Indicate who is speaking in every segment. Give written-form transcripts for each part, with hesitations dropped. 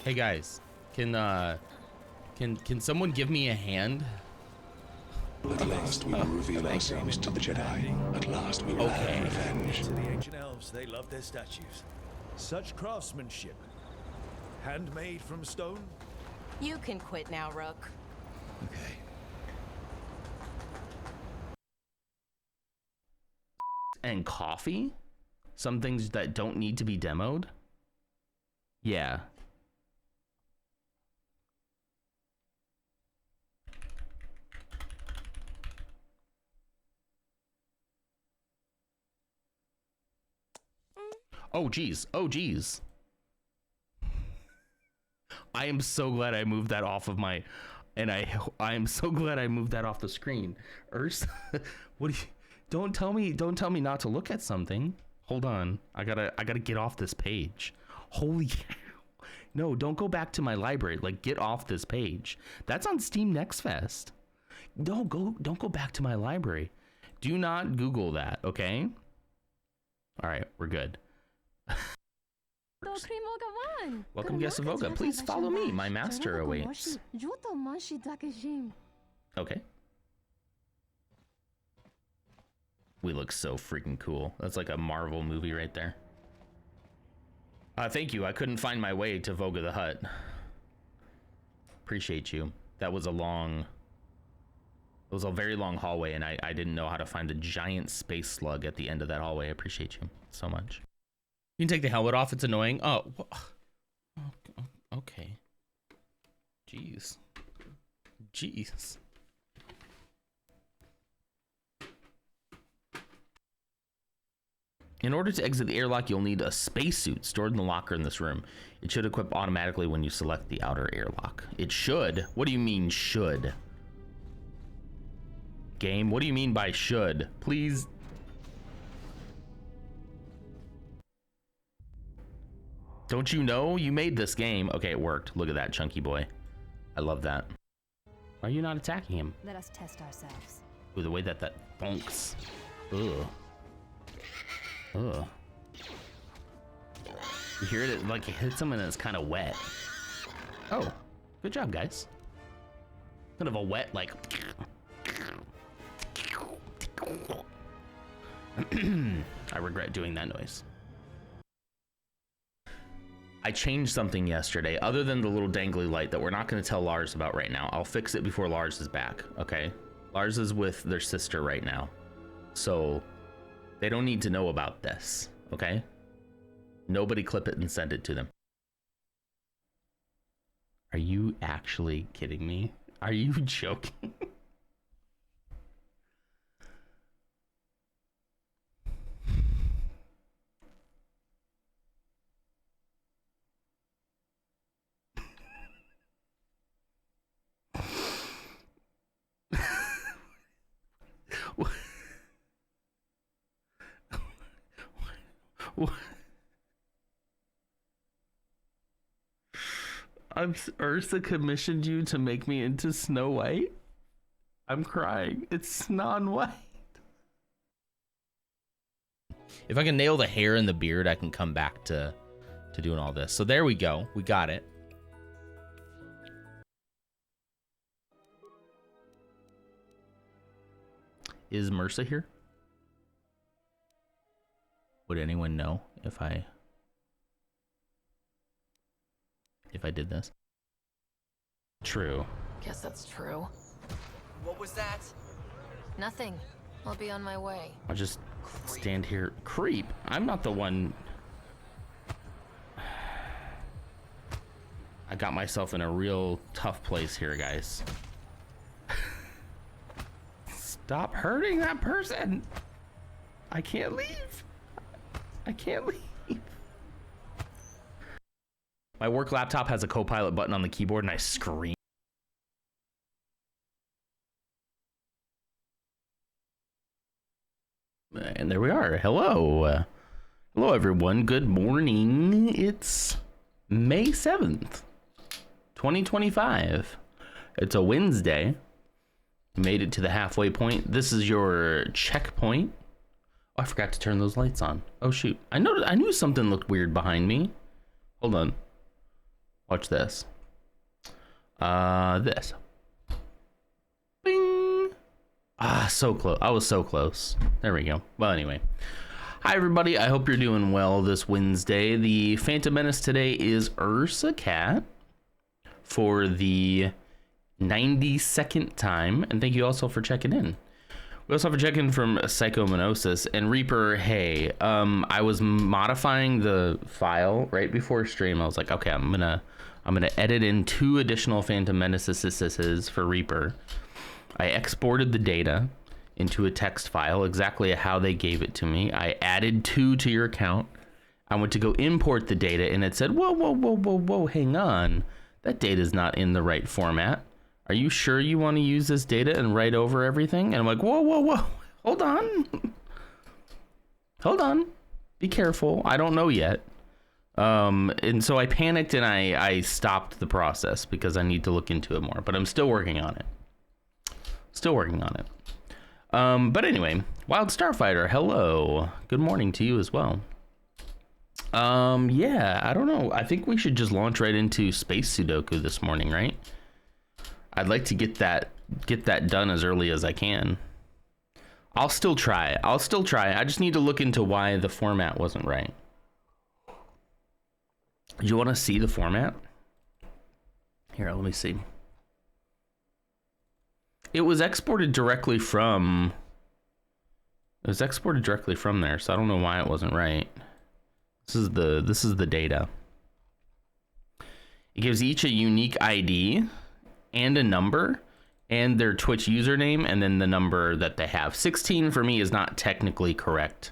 Speaker 1: Hey guys, can someone give me a hand?
Speaker 2: At last we will reveal ourselves to the Jedi. At last we will have revenge.
Speaker 3: To the ancient elves, they love their statues. Such craftsmanship. Handmade from stone?
Speaker 4: You can quit now, Rook.
Speaker 3: Okay.
Speaker 1: And coffee? Some things that don't need to be demoed? Yeah. Oh geez, oh geez. I am so glad I moved that off of my, and I am so glad I moved that off the screen. Urs, what do you, don't tell me not to look at something. Hold on, I gotta get off this page. Holy cow. No, don't go back to my library, like get off this page. That's on Steam Next Fest. Don't go back to my library. Do not Google that, okay? All right, we're good. Welcome, guest of Voga. Please follow me. My master awaits. Okay. We look so freaking cool. That's like a Marvel movie right there. Thank you. I couldn't find my way to Voga the Hutt. Appreciate you. That was a very long hallway, and I didn't know how to find the giant space slug at the end of that hallway. I appreciate you so much. You can take the helmet off. It's annoying. Oh, okay. Jeez. In order to exit the airlock, you'll need a spacesuit stored in the locker in this room. It should equip automatically when you select the outer airlock. It should? What do you mean should? Game, what do you mean by should? Please. Don't you know? You made this game. Okay, it worked. Look at that chunky boy. I love that. Why are you not attacking him?
Speaker 5: Let us test ourselves.
Speaker 1: Ooh, the way that bonks. Ugh. Ugh. You hear it? Like it hits him and it's kind of wet. Oh, good job, guys. Kind of a wet, like. I regret doing that noise. I changed something yesterday, other than the little dangly light that we're not going to tell Lars about right now. I'll fix it before Lars is back, okay? Lars is with their sister right now, so they don't need to know about this, okay? Nobody clip it and send it to them. Are you actually kidding me? Are you joking? Ursa commissioned you to make me into Snow White? I'm crying. It's non-white. If I can nail the hair and the beard, I can come back to doing all this. So there we go. We got it. Is Mersa here? Would anyone know if I did this? True.
Speaker 4: Guess that's true.
Speaker 6: What was that?
Speaker 4: Nothing. I'll be on my way.
Speaker 1: I'll just stand here. Creep. I'm not the one. I got myself in a real tough place here, guys. Stop hurting that person. I can't leave. I can't leave. My work laptop has a co-pilot button on the keyboard and I scream. And there we are. Hello. Hello, everyone. Good morning. It's May 7th, 2025. It's a Wednesday. You made it to the halfway point. This is your checkpoint. Oh, I forgot to turn those lights on. Oh, shoot. I knew something looked weird behind me. Hold on. Watch this. This. Bing. Ah, so close. I was so close. There we go. Well, anyway. Hi, everybody. I hope you're doing well this Wednesday. The Phantom Menace today is Ursa Cat for the 92nd time. And thank you also for checking in. We also have a check-in from Psychomanosis and Reaper. Hey, I was modifying the file right before stream. I was like, okay, I'm gonna edit in 2 additional Phantom Menaces for Reaper. I exported the data into a text file, exactly how they gave it to me. I added 2 to your account. I went to go import the data, and it said, whoa, hang on. That data is not in the right format. Are you sure you want to use this data and write over everything? And I'm like, whoa, hold on. Be careful. I don't know yet. And so I panicked and I stopped the process because I need to look into it more, but I'm still working on it. But anyway, Wild Starfighter, hello. Good morning to you as well. Yeah, I don't know. I think we should just launch right into Space Sudoku this morning, right? I'd like to get that done as early as I can. I'll still try. I just need to look into why the format wasn't right. Do you want to see the format? Here, let me see. It was exported directly from there, so I don't know why it wasn't right. This is the data. It gives each a unique ID and a number and their Twitch username and then the number that they have. 16 for me is not technically correct.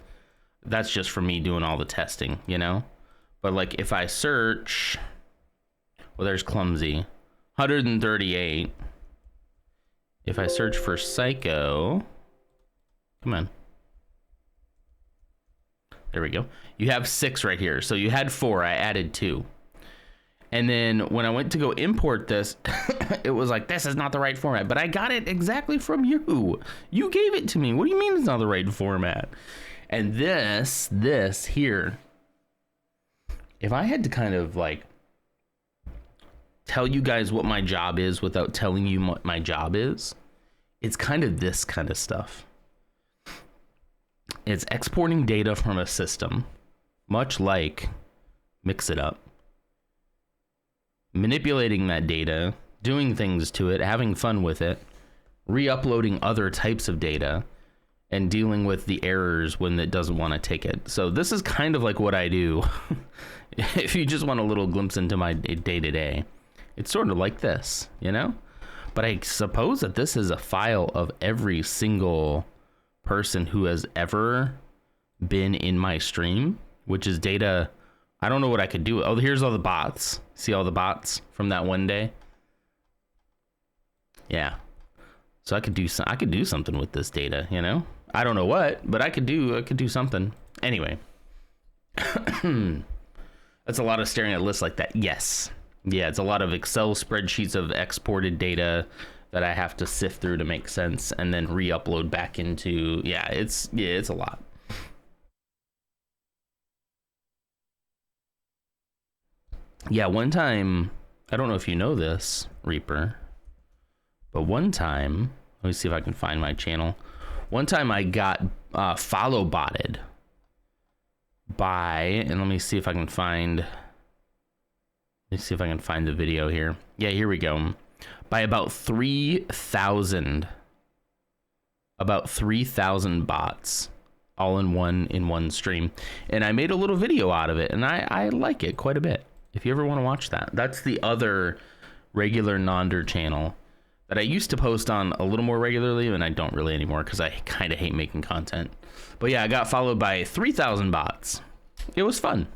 Speaker 1: That's just for me doing all the testing, you know? But like if I search, well, there's Clumsy, 138. If I search for Psycho, come on. There we go. You have 6 right here. So you had 4, I added 2. And then when I went to go import this, it was like, this is not the right format, but I got it exactly from you. You gave it to me. What do you mean it's not the right format? And this here, if I had to kind of like tell you guys what my job is without telling you what my job is, it's kind of this kind of stuff. It's exporting data from a system, much like Mix It Up. Manipulating that data, doing things to it, having fun with it, re-uploading other types of data, and dealing with the errors when it doesn't want to take it. So this is kind of like what I do. If you just want a little glimpse into my day-to-day, it's sort of like this, you know? But I suppose that this is a file of every single person who has ever been in my stream, which is data. I don't know what I could do. Oh, here's all the bots. See all the bots from that one day? Yeah. So I could do something with this data, you know? I don't know what, but I could do something. Anyway. That's a lot of staring at lists like that. Yes. Yeah, it's a lot of Excel spreadsheets of exported data that I have to sift through to make sense and then re-upload back into, it's a lot. Yeah, one time, I don't know if you know this, Reaper, but one time, let me see if I can find my channel. One time I got follow botted by, and let me see if I can find the video here. Yeah, here we go. By about 3,000 bots all in one stream. And I made a little video out of it, and I like it quite a bit. If you ever want to watch that. That's the other regular Nonder channel that I used to post on a little more regularly, and I don't really anymore because I kind of hate making content. But yeah, I got followed by 3,000 bots. It was fun.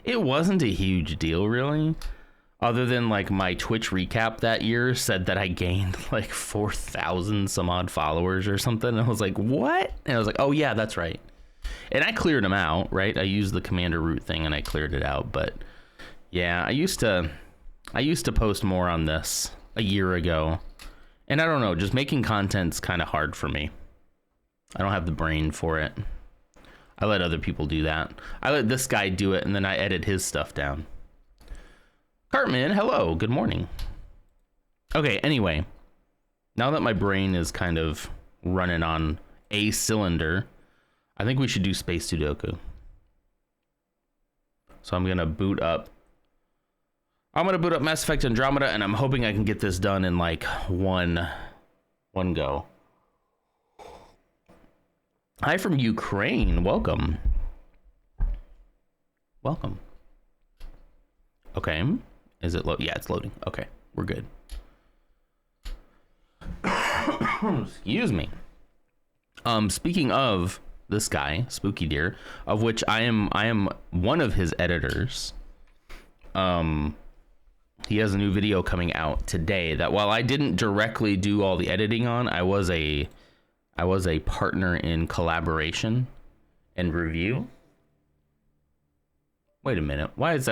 Speaker 1: It wasn't a huge deal, really. Other than like my Twitch recap that year said that I gained like 4,000 some odd followers or something. And I was like, what? And I was like, oh yeah, that's right. And I cleared them out, right? I used the commander root thing and I cleared it out. But yeah, I used to post more on this a year ago. And I don't know, just making content's kind of hard for me. I don't have the brain for it. I let other people do that. I let this guy do it and then I edit his stuff down. Cartman, hello, good morning. Okay, anyway, now that my brain is kind of running on a cylinder, I think we should do Space Sudoku. So I'm gonna boot up Mass Effect Andromeda, and I'm hoping I can get this done in like one go. Hi from Ukraine, welcome. Welcome. Okay, is it yeah, it's loading. Okay, we're good. Excuse me. Speaking of this guy, Spooky Deer, of which I am one of his editors. He has a new video coming out today that, while I didn't directly do all the editing on, I was a partner in collaboration and review. Wait a minute. Why is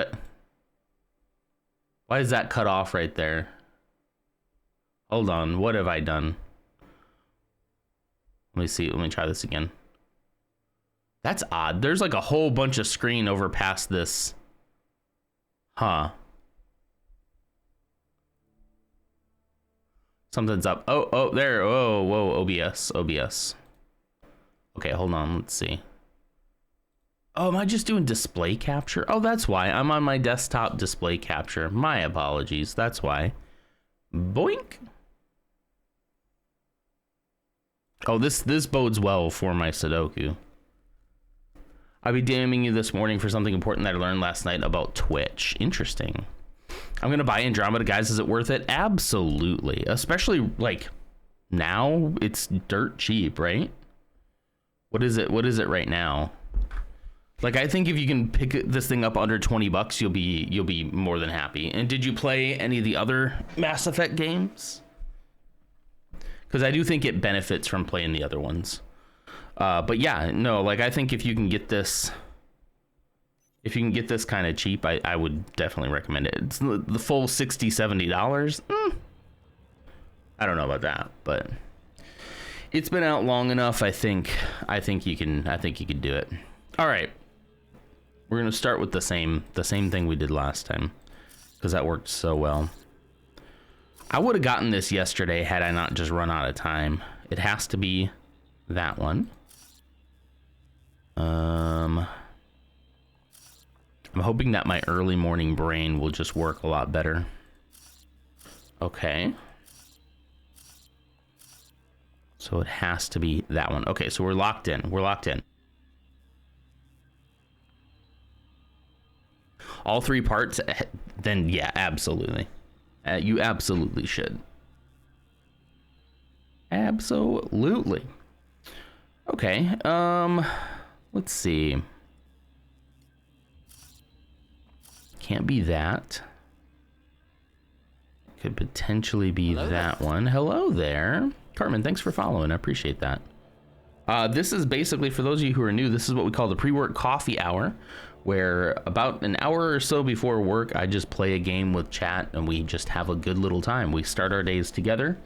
Speaker 1: that cut off right there? Hold on. What have I done? Let me see. Let me try this again. That's odd. There's like a whole bunch of screen over past this. Huh. Something's up. Oh, there. Whoa, OBS. Okay, hold on. Let's see. Oh, am I just doing display capture? Oh, that's why. I'm on my desktop display capture. My apologies. That's why. Boink. Oh, this bodes well for my Sudoku. I'll be DMing you this morning for something important that I learned last night about Twitch. Interesting. I'm gonna buy Andromeda, guys. Is it worth it? Absolutely. Especially like now, it's dirt cheap, right? What is it right now? Like, I think if you can pick this thing up under $20, you'll be more than happy. And did you play any of the other Mass Effect games? Because I do think it benefits from playing the other ones. But yeah, no, like, I think if you can get this kind of cheap, I would definitely recommend it. It's the full $60-$70. I don't know about that, but it's been out long enough. I think you can do it. All right. We're going to start with the same thing we did last time, because that worked so well. I would have gotten this yesterday had I not just run out of time. It has to be that one. I'm hoping that my early morning brain will just work a lot better. Okay. So it has to be that one. Okay, so we're locked in. All three parts, then yeah, absolutely. You absolutely should. Absolutely. Okay, let's see. Can't be that. Could potentially be that one. Hello there. Cartman, thanks for following. I appreciate that. This is basically, for those of you who are new, this is what we call the pre-work coffee hour, where about an hour or so before work, I just play a game with chat and we just have a good little time. We start our days together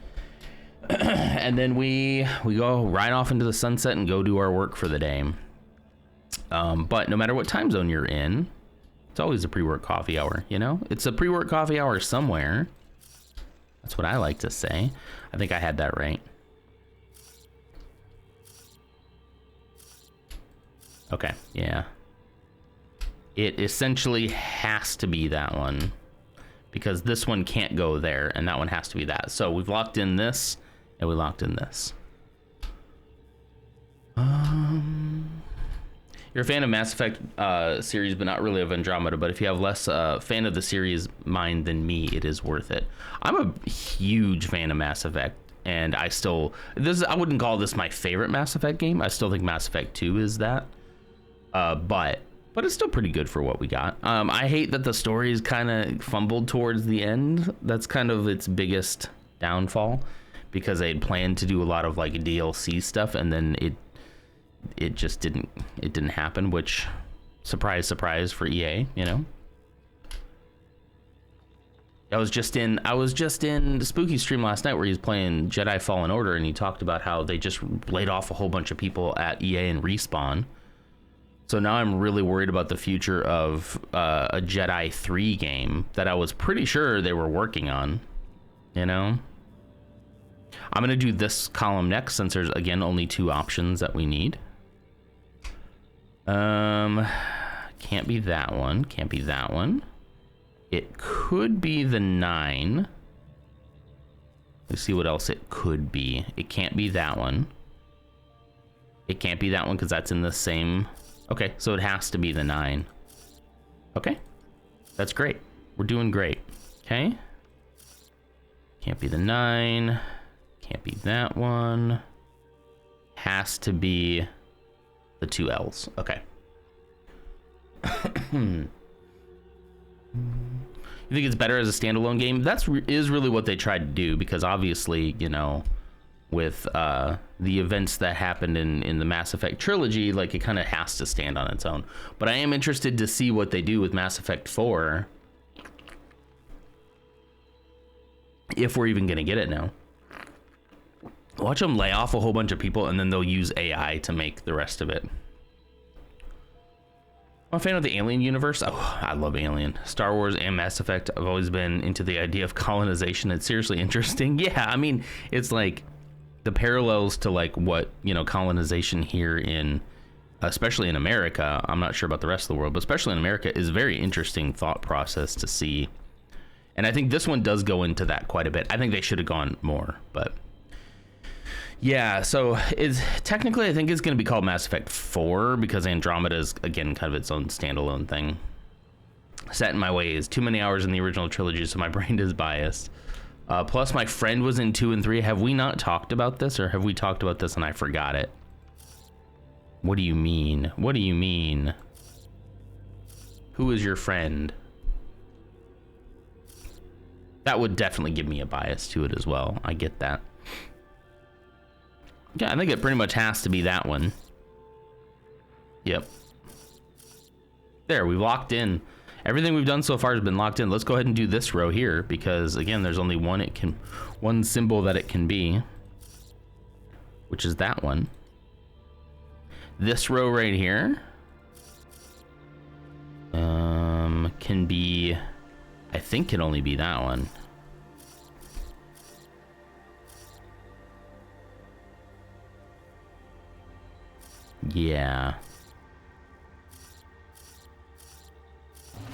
Speaker 1: and then we go right off into the sunset and go do our work for the day. But no matter what time zone you're in, it's always a pre-work coffee hour, you know? It's a pre-work coffee hour somewhere. That's what I like to say. I think I had that right. Okay, yeah. It essentially has to be that one, because this one can't go there and that one has to be that. So we've locked in this and we locked in this. You're a fan of Mass Effect series, but not really of Andromeda. But if you have less fan of the series mind than me, it is worth it. I'm a huge fan of Mass Effect, and I wouldn't call this my favorite Mass Effect game. I still think Mass Effect 2 is that. But it's still pretty good for what we got. I hate that the story is kind of fumbled towards the end. That's kind of its biggest downfall, because they had planned to do a lot of like DLC stuff, and then it just didn't happen, which, surprise for EA, you know. I was just in the Spooky stream last night where he was playing Jedi Fallen Order, and he talked about how they just laid off a whole bunch of people at EA and Respawn. So now I'm really worried about the future of a Jedi 3 game that I was pretty sure they were working on, you know? I'm going to do this column next since there's, again, only 2 options that we need. Can't be that one. Can't be that one. It could be the 9. Let's see what else it could be. It can't be that one. It can't be that one because that's in the same... Okay, so it has to be the 9. Okay, that's great. We're doing great. Okay. Can't be the 9. Can't be that one. Has to be the 2 L's. Okay. You think it's better as a standalone game? Is really what they tried to do, because obviously, you know, with the events that happened in the Mass Effect trilogy, like, it kind of has to stand on its own. But I am interested to see what they do with Mass Effect 4, if we're even gonna get it now. Watch them lay off a whole bunch of people and then they'll use AI to make the rest of it. I'm a fan of the Alien universe. Oh, I love Alien. Star Wars and Mass Effect. I've always been into the idea of colonization. It's seriously interesting. Yeah, I mean, it's like the parallels to like what, you know, colonization here in, especially in America. I'm not sure about the rest of the world, but especially in America is a very interesting thought process to see. And I think this one does go into that quite a bit. I think they should have gone more, but yeah, so is technically I think it's going to be called Mass Effect 4 because Andromeda is, again, kind of its own standalone thing. Set in my ways. Too many hours in the original trilogy, so my brain is biased. Plus, my friend was in 2 and 3. Have we not talked about this, or have we talked about this and I forgot it? What do you mean? What do you mean? Who is your friend? That would definitely give me a bias to it as well. I get that. Yeah, I think it pretty much has to be that one. Yep. There, we've locked in. Everything we've done so far has been locked in. Let's go ahead and do this row here because, again, there's only one symbol that it can be, which is that one. This row right here can be, I think, can only be that one. Yeah.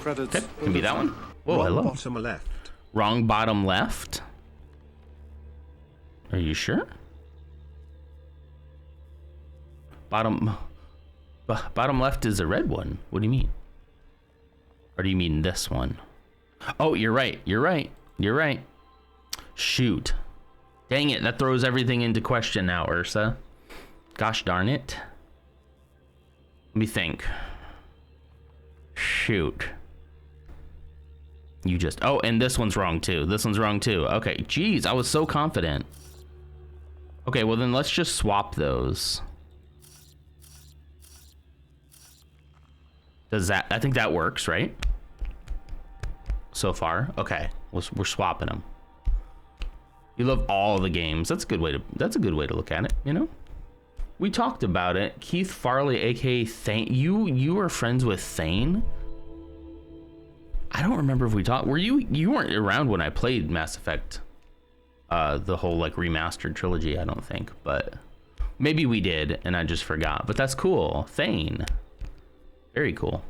Speaker 5: Credits.
Speaker 1: Okay, can be that one. Whoa,
Speaker 5: Wrong
Speaker 1: hello.
Speaker 5: Bottom left.
Speaker 1: Wrong bottom left. Are you sure? Bottom left is a red one. What do you mean? Or do you mean this one? Oh, you're right. You're right. You're right. Shoot. Dang it. That throws everything into question now, Ursa. Gosh darn it. Let me think. Shoot. You just... Oh, and this one's wrong too. This one's wrong too. Okay. Jeez, I was so confident. Okay, well then let's just swap those. Does that... I think that works, right? So far. Okay. We're swapping them. You love all the games. That's a good way to look at it, you know? We talked about it. Keith Farley, aka Thane. You were friends with Thane? I don't remember if we talked. Were you weren't around when I played Mass Effect, the whole like remastered trilogy, I don't think, but maybe we did and I just forgot. But that's cool. Thane. Very cool.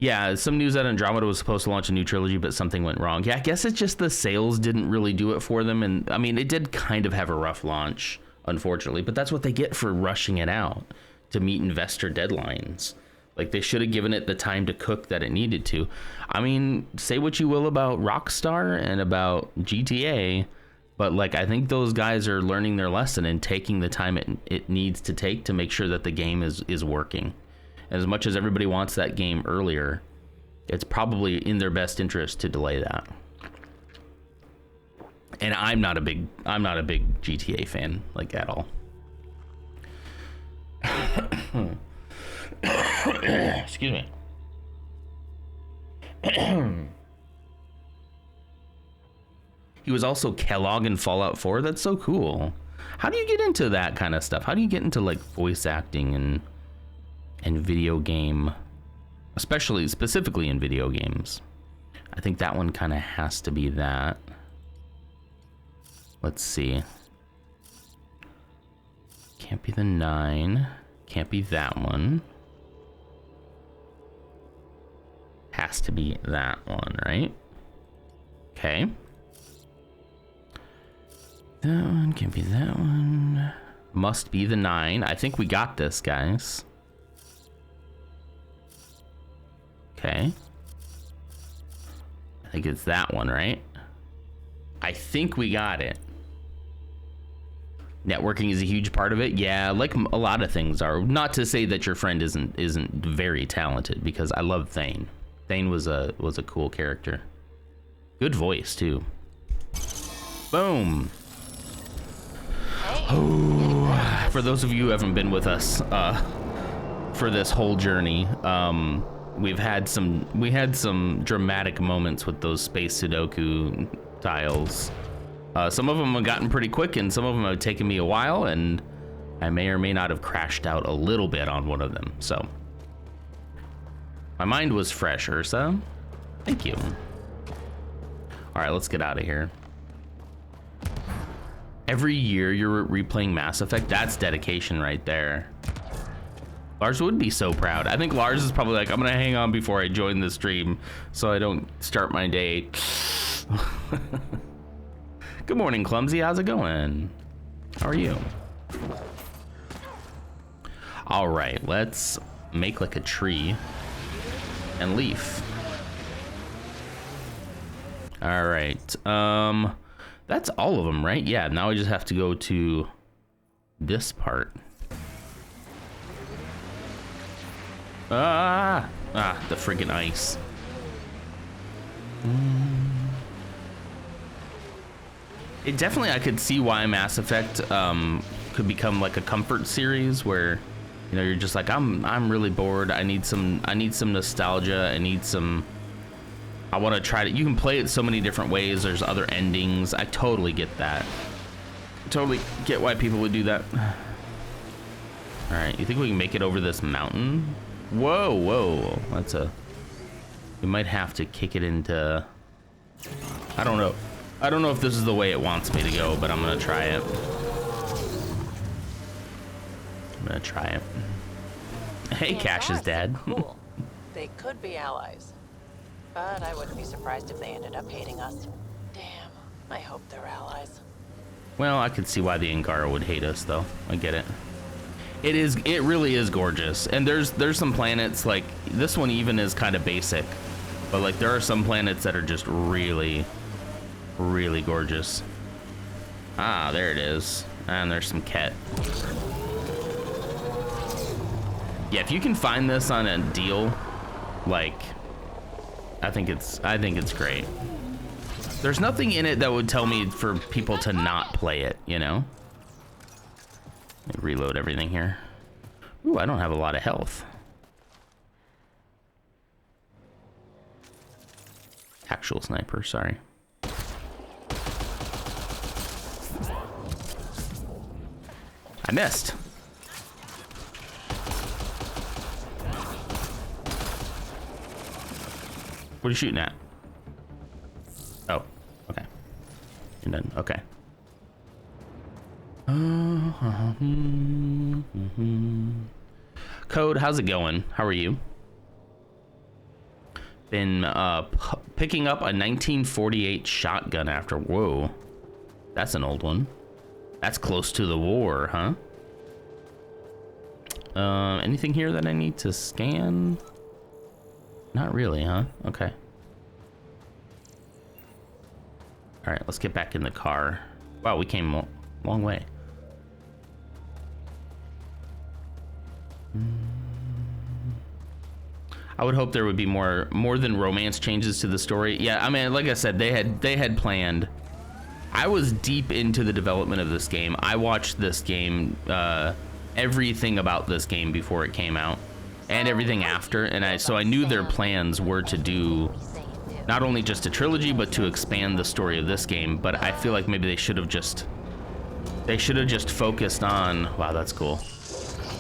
Speaker 1: Yeah, some news that Andromeda was supposed to launch a new trilogy, but something went wrong. Yeah, I guess it's just the sales didn't really do it for them. And I mean, it did kind of have a rough launch, unfortunately, but that's what they get for rushing it out to meet investor deadlines. Like, they should have given it the time to cook that it needed to. I mean, say what you will about Rockstar and about GTA, but like, I think those guys are learning their lesson and taking the time it needs to take to make sure that the game is working. As much as everybody wants that game earlier, it's probably in their best interest to delay that. And I'm not a big GTA fan, like, at all. Excuse me. He was also Kellogg in Fallout 4. That's so cool. How do you get into that kind of stuff? How do you get into like voice acting and and video game, specifically in video games. I think that one kind of has to be that. Let's see. Can't be the 9. Can't be that one. Has to be that one, right? Okay. That one can't be that one. Must be the 9. I think we got this, guys. Okay. I think it's that one, right? I think we got it. Networking is a huge part of it. Yeah, like a lot of things are. Not to say that your friend isn't very talented, because I love Thane. Thane was a cool character. Good voice too. Boom. Oh, for those of you who haven't been with us for this whole journey, we had some dramatic moments with those space Sudoku tiles. Some of them have gotten pretty quick, and some of them have taken me a while, and I may or may not have crashed out a little bit on one of them. So my mind was fresh, Ursa. Thank you. All right, let's get out of here. Every year you're replaying Mass Effect. That's dedication right there. Lars would be so proud. I think Lars is probably like, I'm gonna hang on before I join the stream so I don't start my day. Good morning, Clumsy. How's it going? How are you? All right, let's make like a tree and leaf. All right. That's all of them, right? Yeah, now I just have to go to this part. The freaking ice. It definitely, I could see why Mass Effect could become like a comfort series where, you know, you're just like, I'm really bored. I need some nostalgia. I want to try to. You can play it so many different ways. There's other endings. I totally get that. Totally get why people would do that. All right, you think we can make it over this mountain? Whoa. We might have to kick it into. I don't know. I don't know if this is the way it wants me to go, but I'm gonna try it. Hey, Cash is dead.
Speaker 5: Cool. They could be allies, but I wouldn't be surprised if they ended up hating us. Damn, I hope they're allies.
Speaker 1: Well, I could see why the Angara would hate us, though. I get it. It really is gorgeous, and there's some planets like this one even is kind of basic, but like there are some planets that are just really gorgeous. Ah, there it is, and there's some Ket. Yeah, if you can find this on a deal, like, I think it's great. There's nothing in it that would tell me for people to not play it, you know? Let me reload everything here. Ooh, I don't have a lot of health. Actual sniper, sorry. I missed. What are you shooting at? Oh, okay. You're done. Okay. Code, how's it going? How are you? Been picking up a 1948 shotgun after. Whoa, that's an old one. That's close to the war, huh? Anything here that I need to scan? Not really, huh? Okay. All right, let's get back in the car. Wow, we came a long way. I would hope there would be more than romance changes to the story. Yeah, I mean, like I said, they had planned. I was deep into the development of this game. I watched this game, everything about this game before it came out, and everything after, and so I knew their plans were to do not only just a trilogy, but to expand the story of this game. But I feel like maybe they should have just focused on. Wow, that's cool.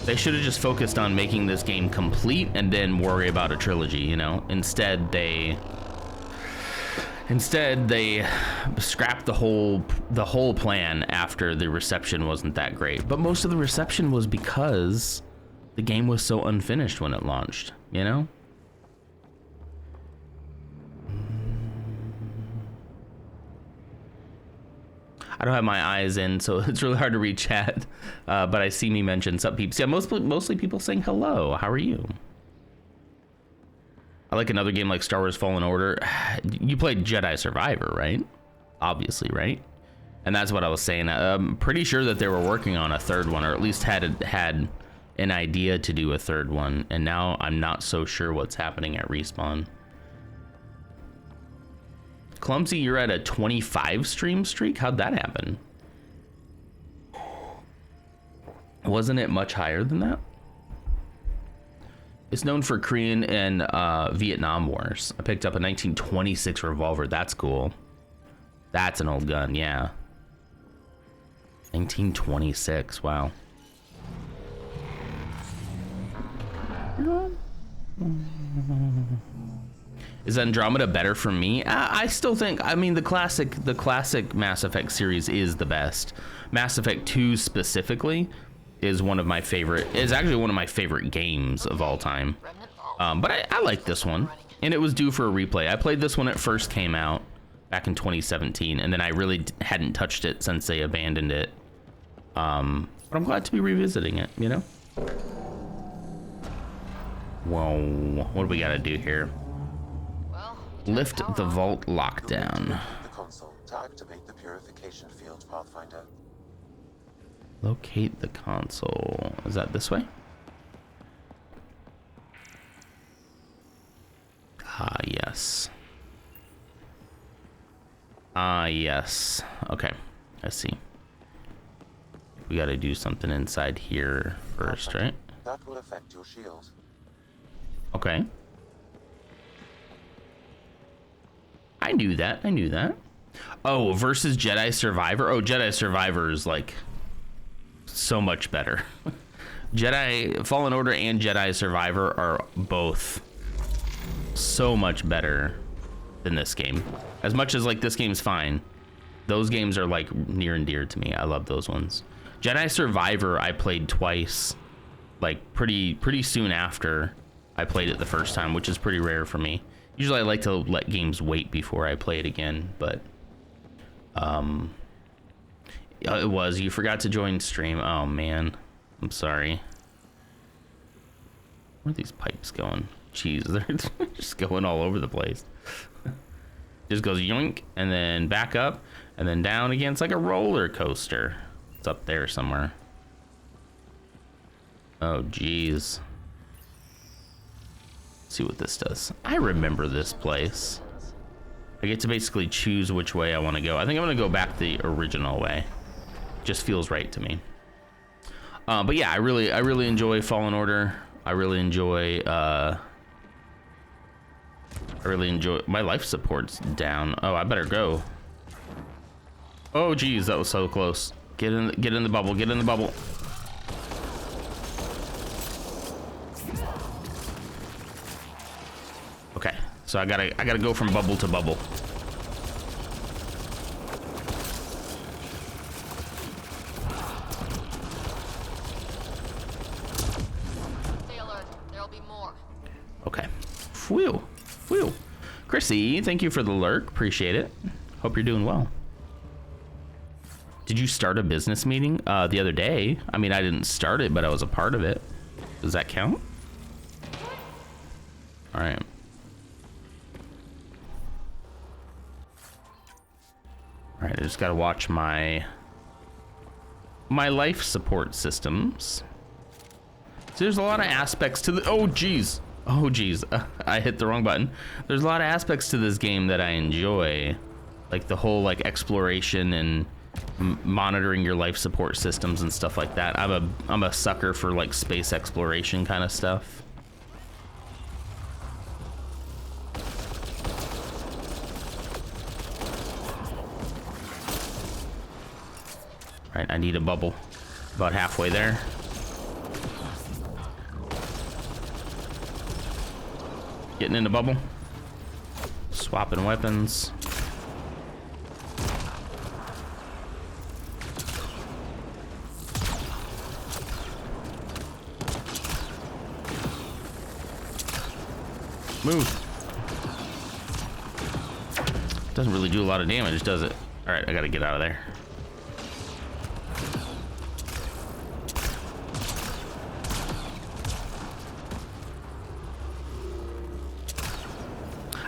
Speaker 1: They should have just focused on making this game complete and then worry about a trilogy, you know? Instead they scrapped the whole plan after the reception wasn't that great. But most of the reception was because the game was so unfinished when it launched, you know? I don't have my eyes in, so it's really hard to read chat. But I see me mention some peeps. Yeah, mostly people saying hello. How are you? I like another game like Star Wars Fallen Order. You played Jedi Survivor, right? Obviously, right? And that's what I was saying. I'm pretty sure that they were working on a third one, or at least had an idea to do a third one. And now I'm not so sure what's happening at Respawn. Clumsy, you're at a 25 stream streak? How'd that happen? Wasn't it much higher than that? It's known for Korean and Vietnam Wars. I picked up a 1926 revolver. That's cool. That's an old gun, yeah. 1926, wow. Is Andromeda better for me? I still think, I mean, the classic Mass Effect series is the best. Mass Effect 2 specifically is one of my favorite, is actually one of my favorite games of all time. But I like this one, and it was due for a replay. I played this when it first came out back in 2017, and then I really hadn't touched it since they abandoned it. But I'm glad to be revisiting it, you know? Whoa, what do we gotta do here? Lift the vault lockdown.
Speaker 7: The console to activate the purification field, Pathfinder.
Speaker 1: Locate the console. Is that this way? Ah, yes. Ah, yes. Okay, I see. We gotta do something inside here first, right?
Speaker 7: That will affect your shield.
Speaker 1: Okay. I knew that. Oh, versus Jedi Survivor. Oh, Jedi Survivor is like so much better. Jedi Fallen Order and Jedi Survivor are both so much better than this game. As much as like this game's fine, those games are like near and dear to me. I love those ones. Jedi Survivor I played twice, like pretty soon after I played it the first time, which is pretty rare for me. Usually I like to let games wait before I play it again, but it was, you forgot to join stream. Oh man, I'm sorry. Where are these pipes going? Jeez, they're just going all over the place. Just goes yoink and then back up and then down again. It's like a roller coaster. It's up there somewhere. Oh geez. See what this does. I remember this place. I get to basically choose which way I want to go. I think I'm gonna go back the original way. Just feels right to me. But yeah, I really enjoy Fallen Order. I really enjoy my life support's down. Oh, I better go. Oh geez, that was so close. Get in the bubble, get in the bubble. Okay, so I gotta go from bubble to bubble.
Speaker 4: Stay alert. There'll be more.
Speaker 1: Okay. Phew. Phew. Chrissy, thank you for the lurk. Appreciate it. Hope you're doing well. Did you start a business meeting the other day? I mean, I didn't start it, but I was a part of it. Does that count? All right. All right, I just gotta watch my life support systems. So there's a lot of aspects to the, oh geez, I hit the wrong button. There's a lot of aspects to this game that I enjoy, like the whole like exploration and monitoring your life support systems and stuff like that. I'm a sucker for like space exploration kind of stuff. All right, I need a bubble. About halfway there. Getting in the bubble. Swapping weapons. Move. Doesn't really do a lot of damage, does it? All right, I gotta get out of there.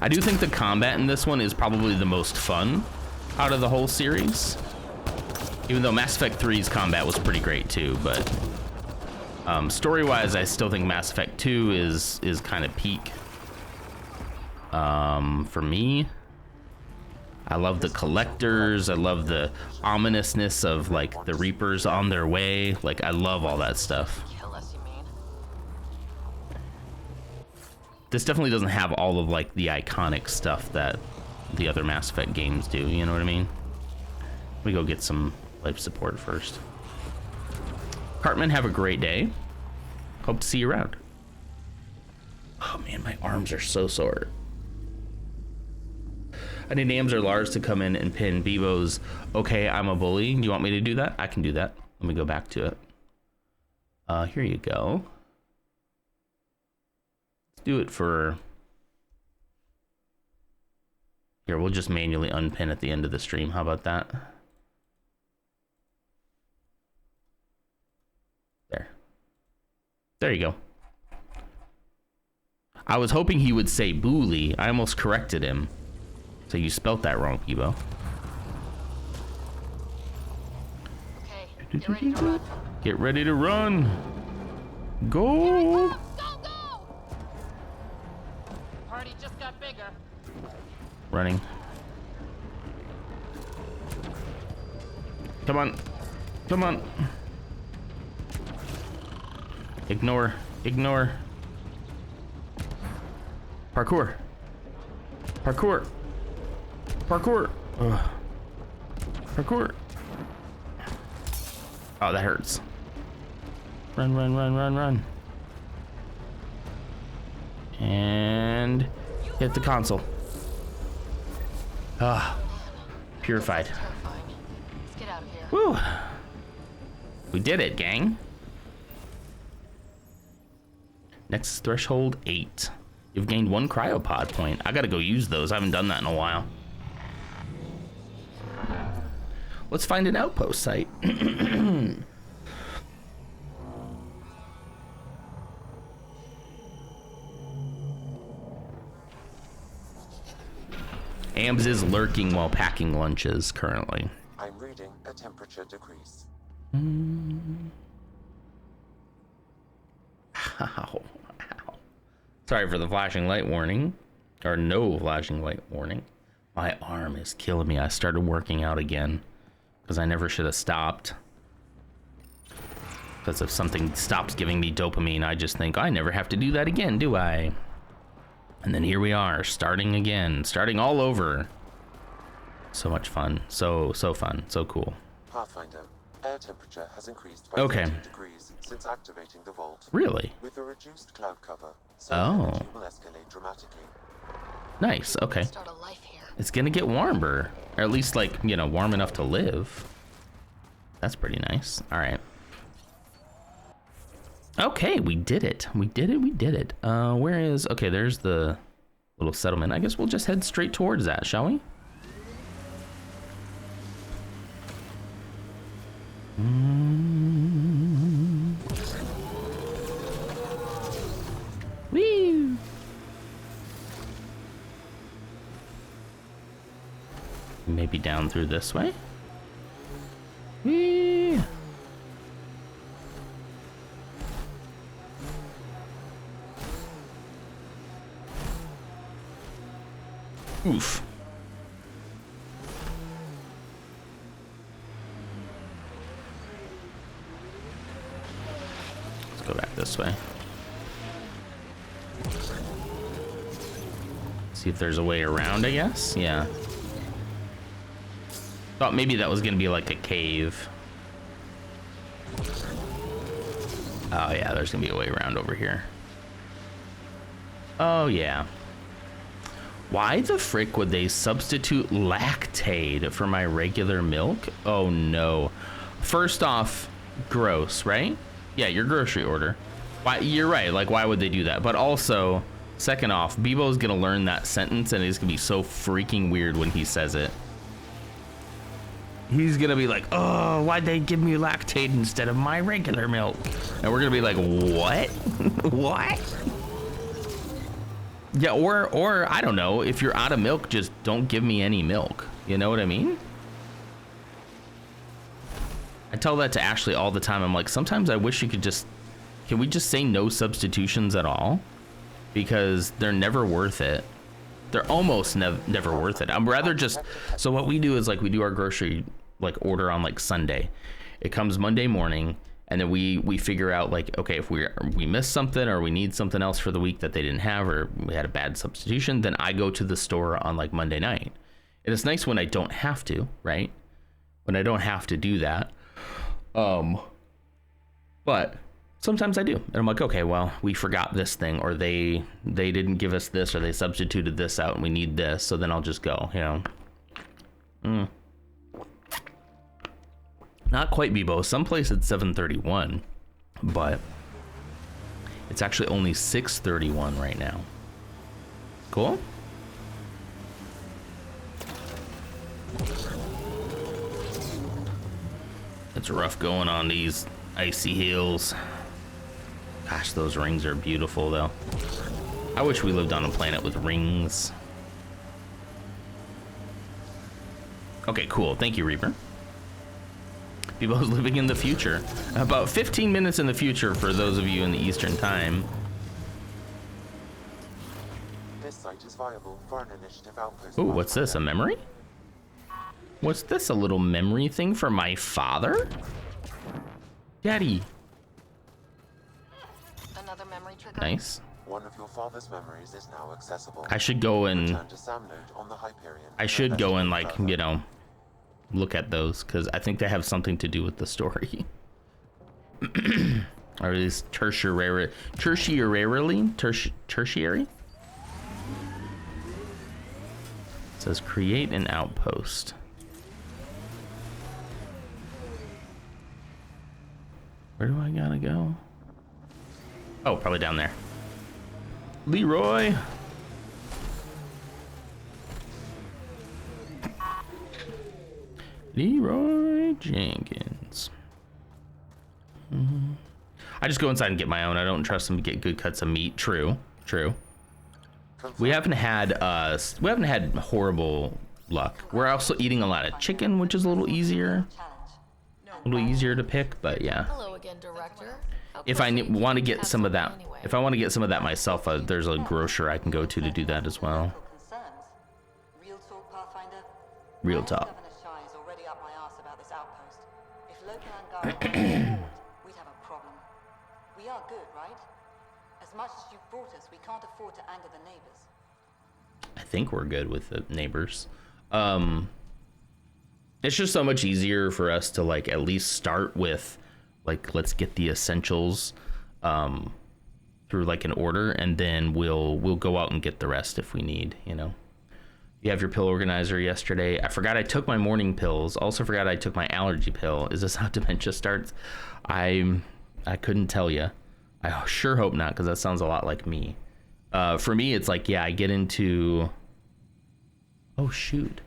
Speaker 1: I do think the combat in this one is probably the most fun out of the whole series. Even though Mass Effect 3's combat was pretty great too, but story-wise, I still think Mass Effect 2 is kind of peak. For me, I love the collectors. I love the ominousness of like the Reapers on their way. Like I love all that stuff.
Speaker 4: Kill us, you mean?
Speaker 1: This definitely doesn't have all of like the iconic stuff that the other Mass Effect games do. You know what I mean? We go get some life support first. Cartman, have a great day. Hope to see you around. Oh man, my arms are so sore. I need Nams or Lars to come in and pin Bebo's "Okay, I'm a bully." You want me to do that? I can do that. Let me go back to it. Here you go. Let's do it for... Here, we'll just manually unpin at the end of the stream. How about that? There. There you go. I was hoping he would say "bully." I almost corrected him. So you spelt that wrong, Bebo.
Speaker 4: Okay, get ready to run.
Speaker 1: Get ready to run. Go.
Speaker 4: Go, go! Party just got bigger.
Speaker 1: Running. Come on. Come on. Ignore. Ignore. Parkour. Parkour. Parkour. Ugh. Parkour. Oh, that hurts. Run, run, run, run, run. And hit the console. Ah, purified.
Speaker 4: Terrifying. Let's get out of here.
Speaker 1: Woo. We did it, gang. Next threshold 8. You've gained 1 cryopod point. I gotta go use those. I haven't done that in a while. Let's find an outpost site. Ambs is lurking while packing lunches currently.
Speaker 7: I'm reading a temperature decrease.
Speaker 1: Ow. Ow. Sorry for the flashing light warning. Or no flashing light warning. My arm is killing me. I started working out again. Because I never should have stopped. Because if something stops giving me dopamine, I just think, I never have to do that again, do I? And then here we are, starting again. Starting all over. So much fun. So fun. So cool.
Speaker 7: Pathfinder, air temperature has increased by 13 degrees since activating the vault.
Speaker 1: Really?
Speaker 7: With a reduced cloud cover,
Speaker 1: Oh.
Speaker 7: energy will escalate dramatically.
Speaker 1: Nice, okay.
Speaker 4: Start a life here.
Speaker 1: It's gonna get warmer. Or at least, like, you know, warm enough to live. That's pretty nice. Alright. Okay, we did it. We did it, we did it. Where is... Okay, there's the little settlement. I guess we'll just head straight towards that, shall we? Woo! Maybe down through this way. Whee! Oof. Let's go back this way. See if there's a way around, I guess. Yeah. Thought maybe that was gonna be like a cave. Oh yeah, there's gonna be a way around over here. Oh yeah. Why the frick would they substitute Lactaid for my regular milk? Oh no. First off, gross, right? Yeah, your grocery order. Why? You're right. Like, why would they do that? But also, second off, Bebo's gonna learn that sentence and it's gonna be so freaking weird when he says it. He's gonna be like, oh, why'd they give me Lactaid instead of my regular milk? And we're gonna be like, what? What? Yeah, or I don't know, if you're out of milk, just don't give me any milk. You know what I mean? I tell that to Ashley all the time. I'm like, sometimes I wish you could just, can we just say no substitutions at all? Because they're never worth it. They're almost never worth it. I'm rather just, so what we do is like, we do our grocery like order on like Sunday. It comes Monday morning, and then we figure out like, okay, if we missed something or we need something else for the week that they didn't have, or we had a bad substitution, then I go to the store on like Monday night. And it's nice when I don't have to, right? When I don't have to do that. But sometimes I do. And I'm like, okay, well, we forgot this thing, or they didn't give us this, or they substituted this out and we need this. So then I'll just go, you know. Not quite Bebo. Someplace it's 7:31, but it's actually only 6:31 right now. Cool. It's rough going on these icy hills. Gosh, those rings are beautiful though. I wish we lived on a planet with rings. Okay, cool. Thank you, Reaper. Bebo's living in the future. About 15 minutes in the future for those of you in the Eastern time.
Speaker 7: This site is viable for an initiative outpost.
Speaker 1: Ooh, what's this? A memory? What's this? A little memory thing for my father? Daddy.
Speaker 4: Another memory trigger.
Speaker 1: Nice.
Speaker 7: One of your father's memories is now accessible.
Speaker 1: I should go and
Speaker 7: Return to Sam node on the Hyperion.
Speaker 1: I should go and like, you know, look at those because I think they have something to do with the story. Or is tertiary? It says create an outpost. Where do I gotta go? Oh, probably down there. Leroy. Leroy Jenkins. I just go inside and get my own. I don't trust them to get good cuts of meat. True. We haven't had horrible luck. We're also eating a lot of chicken, which is a little easier to pick. But yeah.
Speaker 4: Hello again, Director.
Speaker 1: If I want to get some of that, if I want to get some of that myself, there's a grocer I can go to do that as well.
Speaker 8: Real talk, Pathfinder.
Speaker 1: Real talk.
Speaker 8: Governor Shai is already up my arse about this outpost. If Loki and Gara weren't on board, we'd have a problem. We are good, right? As much as you've brought us, we can't afford to anger the neighbors.
Speaker 1: I think we're good with the neighbors. It's just so much easier for us to like at least start with like, let's get the essentials through like an order, and then we'll go out and get the rest if we need, you know. You have your pill organizer yesterday. I forgot I took my morning pills. Also forgot I took my allergy pill. Is this how dementia starts? I couldn't tell you. I sure hope not, because that sounds a lot like me. For me, it's like, yeah, I get into... Oh, shoot.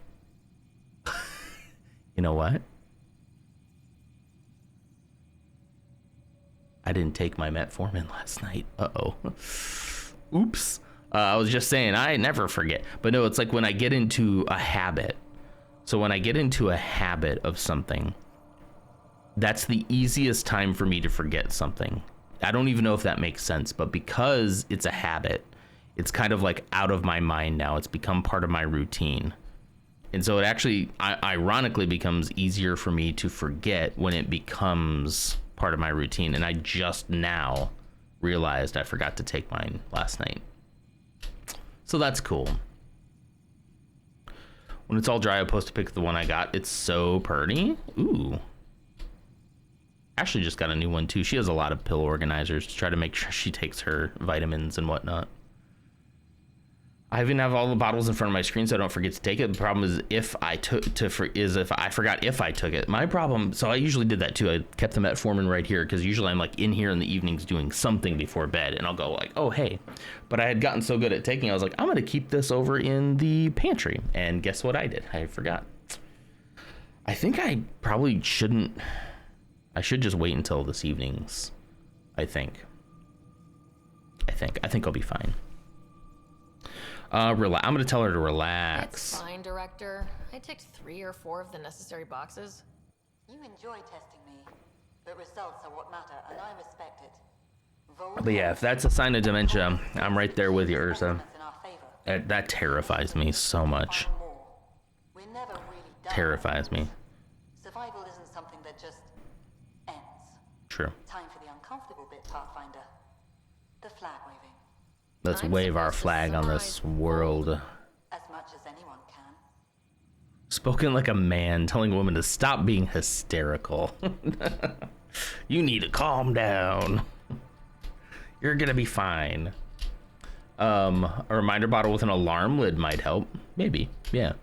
Speaker 1: You know what? I didn't take my metformin last night. Uh-oh. Oops. I was just saying, I never forget. But no, it's like when I get into a habit. So when I get into a habit of something, that's the easiest time for me to forget something. I don't even know if that makes sense, but because it's a habit, it's kind of like out of my mind now. It's become part of my routine. And so it actually, ironically, becomes easier for me to forget when it becomes part of my routine. And I just now realized I forgot to take mine last night. So that's cool. When it's all dry, I'll post a pic of the one I got. It's so pretty. Ooh. Ashley just got a new one too. She has a lot of pill organizers to try to make sure she takes her vitamins and whatnot. I even have all the bottles in front of my screen so I don't forget to take it. The problem is if I forgot if I took it. My problem, so I usually did that too. I kept the metformin right here because usually I'm like in here in the evenings doing something before bed, and I'll go like, oh hey. But I had gotten so good at taking, I was like, I'm gonna keep this over in the pantry. And guess what I did? I forgot. I think I probably shouldn't. I should just wait until this evening's. I think I'll be fine. I'm gonna tell her to relax.
Speaker 4: It's fine, Director. I ticked 3 or 4 of the necessary boxes.
Speaker 8: You enjoy testing me, but results are what matter, and I respect it.
Speaker 1: But yeah, if that's a sign of dementia, I'm right there with you, Ursa.
Speaker 8: In our favor.
Speaker 1: That terrifies me so much.
Speaker 8: We're never really done.
Speaker 1: Terrifies me.
Speaker 8: Survival isn't something that just ends.
Speaker 1: True.
Speaker 8: Time for the uncomfortable bit, Pathfinder. The flag waving.
Speaker 1: Let's
Speaker 4: I'm
Speaker 1: wave our
Speaker 4: supposed to
Speaker 1: flag on this
Speaker 4: summarize
Speaker 1: world.
Speaker 8: As much as anyone can.
Speaker 1: Spoken like a man telling women to stop being hysterical. You need to calm down. You're gonna be fine. A reminder bottle with an alarm lid might help. Maybe, yeah.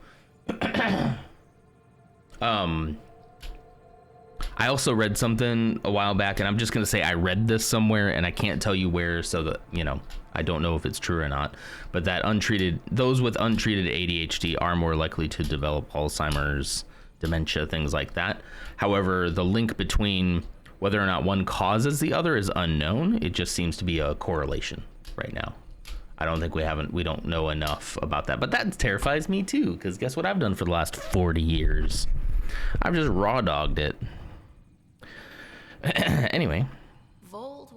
Speaker 1: I also read something a while back, and I'm just gonna say I read this somewhere, and I can't tell you where, so that I don't know if it's true or not. But that those with untreated ADHD are more likely to develop Alzheimer's, dementia, things like that. However, the link between whether or not one causes the other is unknown. It just seems to be a correlation right now. I don't think we don't know enough about that, but that terrifies me too, because guess what I've done for the last 40 years? I've just raw dogged it. Anyway.
Speaker 4: Vold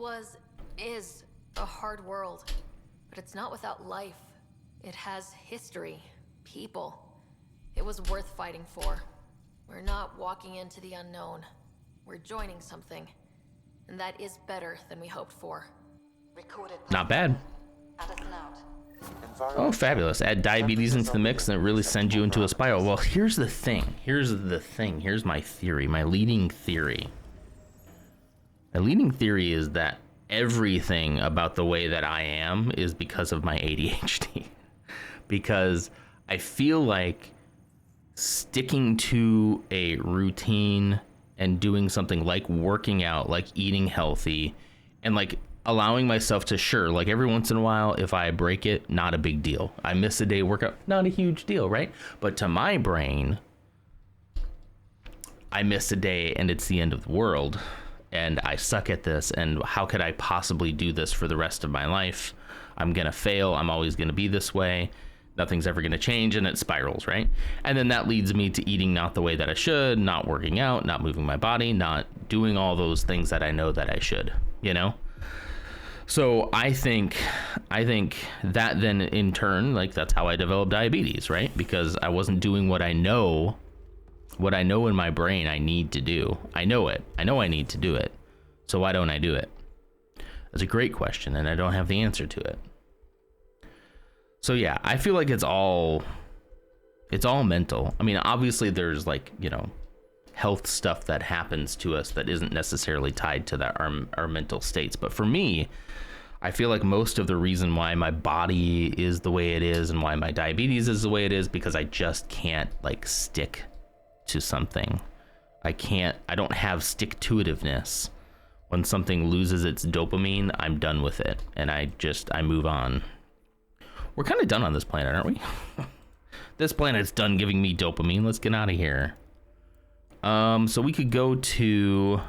Speaker 4: is a hard world, but it's not without life. It has history, people. It was worth fighting for. We're not walking into the unknown. We're joining something, and that is better than we hoped for.
Speaker 8: Recorded.
Speaker 1: Not bad.
Speaker 8: Addison out.
Speaker 1: Oh, fabulous. Add diabetes into the mix and it really sends you into a spiral. Well, here's the thing. Here's my theory, my leading theory. My leading theory is that everything about the way that I am is because of my ADHD. Because I feel like sticking to a routine and doing something like working out, like eating healthy, and like allowing myself to, like every once in a while, if I break it, not a big deal. I miss a day workout, not a huge deal, right? But to my brain, I miss a day and it's the end of the world. And I suck at this, and how could I possibly do this for the rest of my life? I'm gonna fail. I'm always gonna be this way. Nothing's ever gonna change, and it spirals, right? And then that leads me to eating not the way that I should, not working out, not moving my body, not doing all those things that I know that I should, So I think that then in turn, like that's how I developed diabetes, right? Because I wasn't doing what I know in my brain I need to do. I know it. I know I need to do it. So why don't I do it? That's a great question, and I don't have the answer to it. So yeah, I feel like it's all mental. I mean, obviously there's like, health stuff that happens to us that isn't necessarily tied to our mental states. But for me, I feel like most of the reason why my body is the way it is and why my diabetes is the way it is because I just can't like stick to something. I don't have stick-to-itiveness. When something loses its dopamine, I'm done with it, and I move on. We're kind of done on this planet, aren't we? This planet's done giving me dopamine. Let's get out of here. So we could go to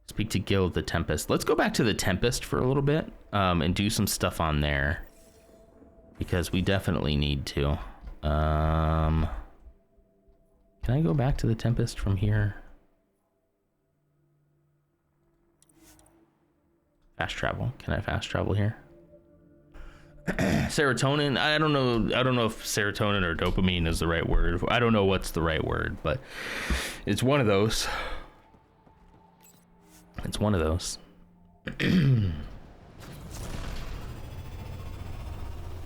Speaker 1: speak to Gil of the Tempest. Let's go back to the Tempest for a little bit, and do some stuff on there, because we definitely need to. Can I go back to the Tempest from here? Fast travel. Can I fast travel here? Serotonin. I don't know if serotonin or dopamine is the right word. I don't know what's the right word, but it's one of those. It's one of those.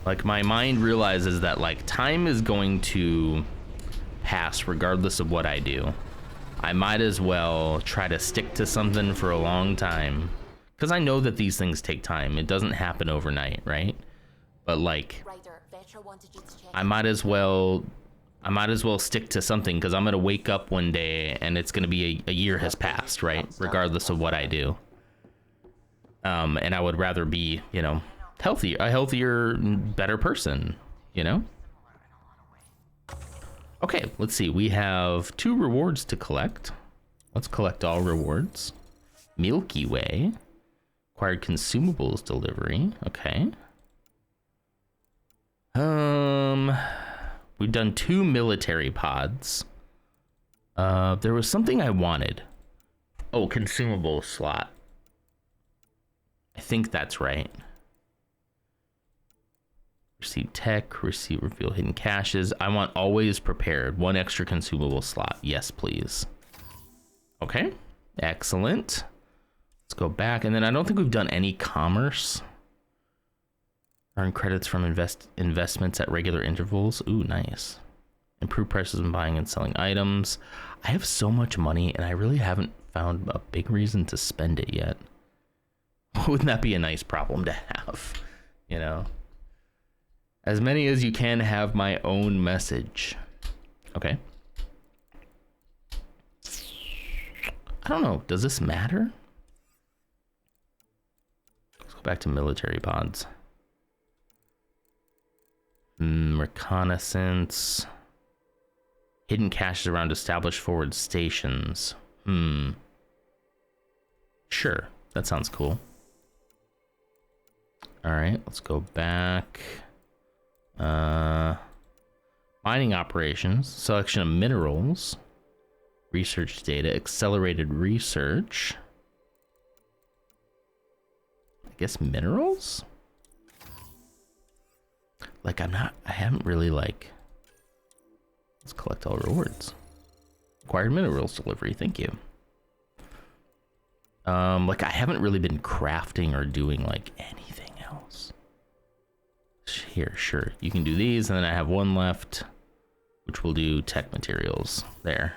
Speaker 1: Like my mind realizes that like time is going to pass regardless of what I do. I might as well try to stick to something for a long time, because I know that these things take time. It doesn't happen overnight, right? but like,
Speaker 8: Raider, Vetra wanted you to check.
Speaker 1: I might as well stick to something, because I'm gonna wake up one day and it's gonna be a year has passed, right? Regardless of what I do. And I would rather be, you know, a healthier, better person, you know? Okay, let's see. We have 2 rewards to collect. Let's collect all rewards. Milky Way. Acquired consumables delivery. Okay. We've done 2 military pods. There was something I wanted. Oh, consumable slot. I think that's right. Receive tech, reveal hidden caches. I want always prepared. 1 extra consumable slot. Yes, please. Okay, excellent. Let's go back, and then I don't think we've done any commerce. Earn credits from investments at regular intervals. Ooh, nice. Improve prices when buying and selling items. I have so much money, and I really haven't found a big reason to spend it yet. Wouldn't that be a nice problem to have? You know? As many as you can have my own message. Okay. I don't know. Does this matter? Let's go back to military pods. Reconnaissance. Hidden caches around established forward stations. Sure. That sounds cool. All right. Let's go back. Mining operations. Selection of minerals. Research data, accelerated research. I guess minerals? Like I haven't really like, let's collect all rewards. Acquired minerals delivery, thank you. Like I haven't really been crafting or doing like anything else. Here, sure, you can do these, and then I have 1 left, which will do tech materials. There.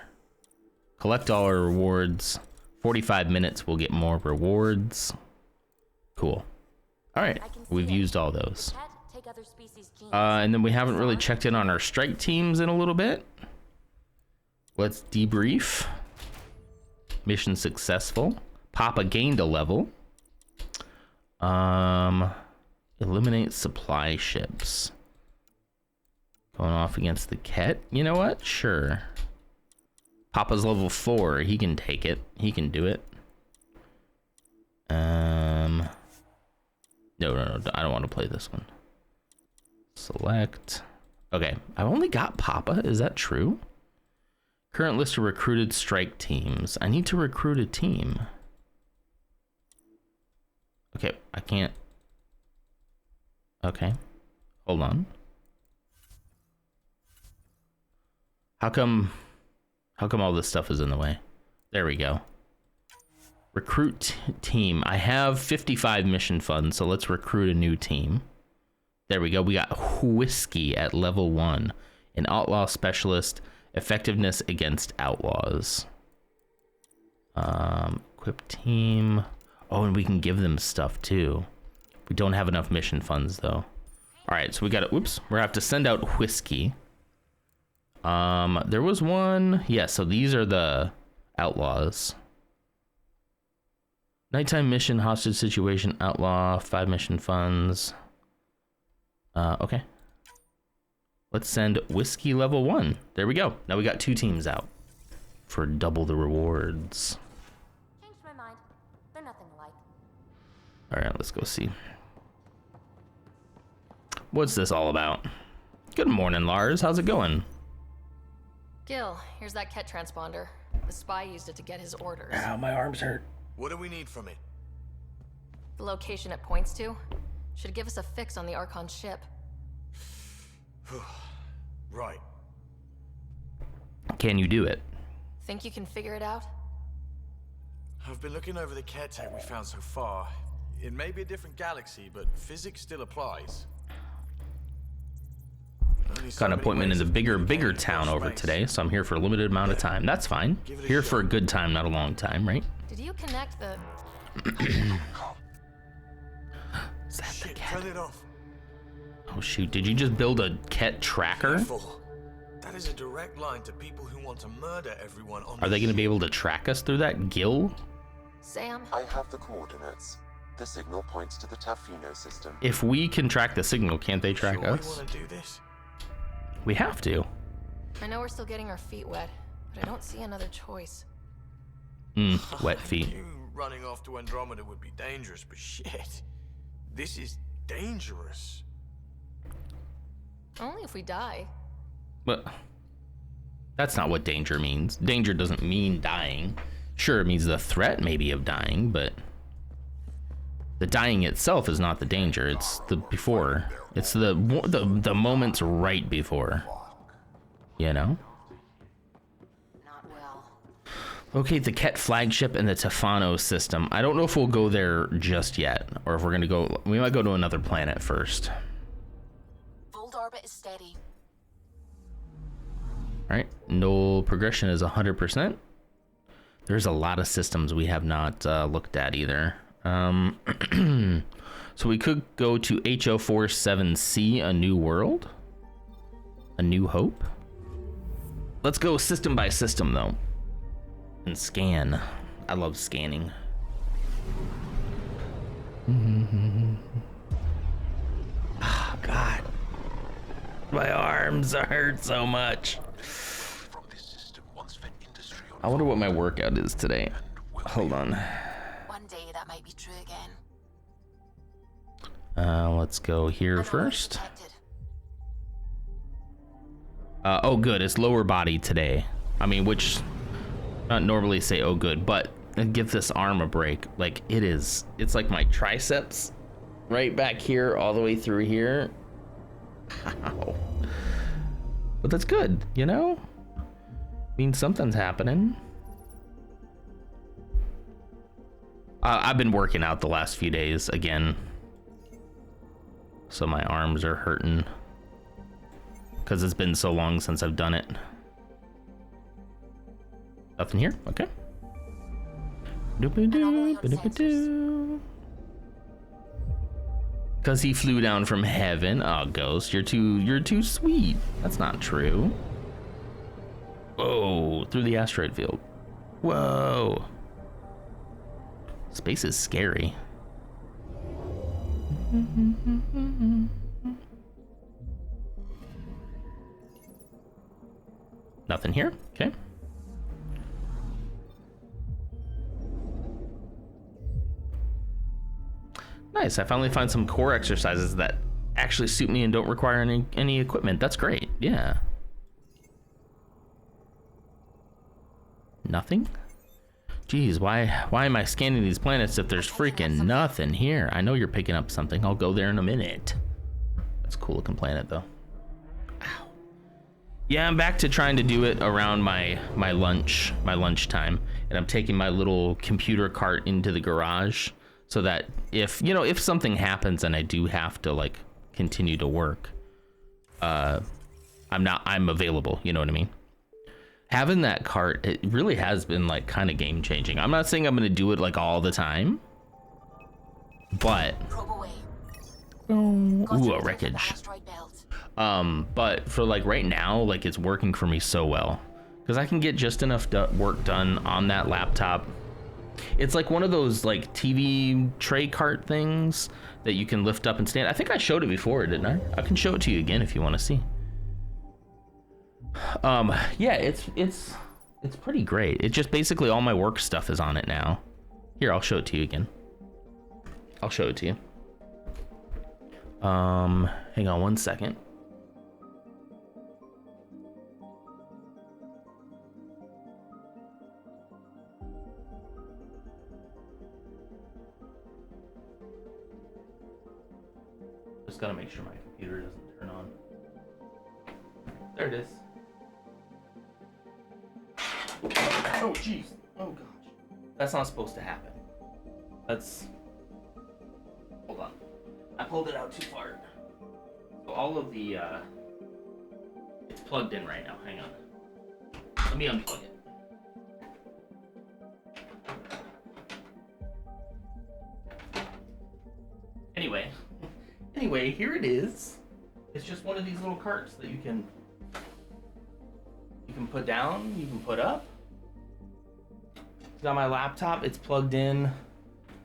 Speaker 1: Collect all our rewards. 45 minutes, we'll get more rewards. Cool. All right, we've used all those. And then we haven't really checked in on our strike teams in a little bit. Let's debrief. Mission successful. Papa gained a level. Eliminate supply ships. Going off against the Ket. You know what? Sure. Papa's level 4. He can take it. He can do it. No, I don't want to play this one. Select. Okay, I've only got Papa. Is that true? Current list of recruited strike teams. I need to recruit a team. Okay, I can't. Okay, hold on. How come all this stuff is in the way? There we go. Recruit team. I have 55 mission funds, so let's recruit a new team. There we go. We got Whiskey at level 1. An outlaw specialist. Effectiveness against outlaws. Equip team. Oh, and we can give them stuff too. We don't have enough mission funds though. All right, so we got to, whoops, we're gonna have to send out Whiskey. There was one, yeah, so these are the outlaws. Nighttime mission, hostage situation, outlaw, 5 mission funds. Okay. Let's send Whiskey level 1. There we go. Now we got 2 teams out for double the rewards.
Speaker 8: Changed my mind. They're nothing alike.
Speaker 1: All right, let's go see. What's this all about? Good morning, Lars. How's it going?
Speaker 4: Gil, here's that Ket transponder. The spy used it to get his orders.
Speaker 1: Ow, my arms hurt.
Speaker 3: What do we need from it?
Speaker 4: The location it points to should give us a fix on the Archon's ship.
Speaker 3: Right.
Speaker 1: Can you do it?
Speaker 4: Think you can figure it out?
Speaker 3: I've been looking over the care tech we found so far. It may be a different galaxy, but physics still applies.
Speaker 1: Got an appointment in the bigger town over today, so I'm here for a limited amount of time. That's fine. Here for a good time, not a long time, right?
Speaker 4: Did you connect the...
Speaker 1: Is that the cat?
Speaker 3: Turn it off.
Speaker 1: Oh shoot, did you just build a Ket tracker?
Speaker 3: Careful. That is a direct line to people who want to murder everyone on
Speaker 1: Are they going to be able to track us through that gill?
Speaker 4: Sam?
Speaker 7: I have the coordinates. The signal points to the Tafino system.
Speaker 1: If we can track the signal, can't they track
Speaker 3: Sure
Speaker 1: us?
Speaker 3: we want to do this?
Speaker 1: We have to.
Speaker 4: I know we're still getting our feet wet, but I don't see another choice.
Speaker 1: Wet feet.
Speaker 3: You running off to Andromeda would be dangerous, but shit. This is dangerous.
Speaker 4: Only if we die.
Speaker 1: But that's not what danger means. Danger doesn't mean dying. Sure, it means the threat maybe of dying, but the dying itself is not the danger. It's the before. It's the moments right before. You know?
Speaker 8: Not well.
Speaker 1: Locate the Ket flagship and the Tefano system. I don't know if we'll go there just yet, or if we're gonna go. We might go to another planet first.
Speaker 8: Fold orbit is steady.
Speaker 1: All right, null progression is 100%. There's a lot of systems we have not looked at either. So we could go to HO47C, A New World, A New Hope. Let's go system by system though, and scan. I love scanning. Oh, God, my arms hurt so much. I wonder what my workout is today. Hold on.
Speaker 8: One day that might be true again.
Speaker 1: Let's go here first. Oh, good. It's lower body today. I mean, which not normally say oh good, but give this arm a break. Like it is. It's like my triceps right back here, all the way through here. Ow. But that's good, you know? Means something's happening. I've been working out the last few days again, so my arms are hurting because it's been so long since I've done it. Nothing here. Okay. Because he flew down from heaven. Oh, Ghost, you're too sweet. That's not true. Whoa, through the asteroid field. Whoa. Space is scary. Nothing here. Okay. Nice. I finally find some core exercises that actually suit me and don't require any equipment. That's great. Yeah. Nothing? Jeez, why am I scanning these planets if there's freaking nothing here? I know you're picking up something. I'll go there in a minute. That's a cool looking planet though. Ow. Yeah, I'm back to trying to do it around my lunch time, and I'm taking my little computer cart into the garage so that if something happens and I do have to like continue to work, I'm available, you know what I mean? Having that cart, it really has been like kind of game changing. I'm not saying I'm gonna do it like all the time, but ooh, a wreckage. But for like right now, like it's working for me so well because I can get just enough work done on that laptop. It's like one of those like TV tray cart things that you can lift up and stand. I think I showed it before, didn't I? I can show it to you again if you want to see. Yeah, it's pretty great. It just basically all my work stuff is on it now. Here, I'll show it to you again. I'll show it to you. Hang on one second. Just gotta make sure my computer doesn't turn on. There it is. Oh, jeez. Oh, gosh. That's not supposed to happen. Hold on. I pulled it out too far. So all of the, it's plugged in right now. Hang on. Let me unplug it. Anyway, here it is. It's just one of these little carts that you can put down, you can put up. Got my laptop, it's plugged in.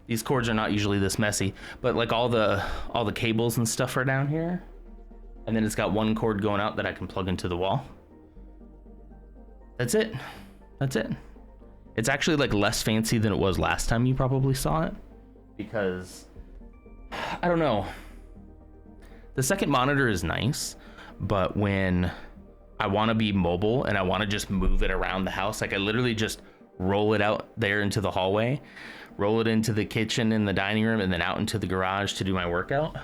Speaker 1: These cords are not usually this messy, but like all the cables and stuff are down here. And then it's got one cord going out that I can plug into the wall. That's it. That's it. It's actually like less fancy than it was last time you probably saw it, because I don't know. The second monitor is nice, but when I want to be mobile and I want to just move it around the house, like I literally just roll it out there into the hallway, roll it into the kitchen and the dining room, and then out into the garage to do my workout.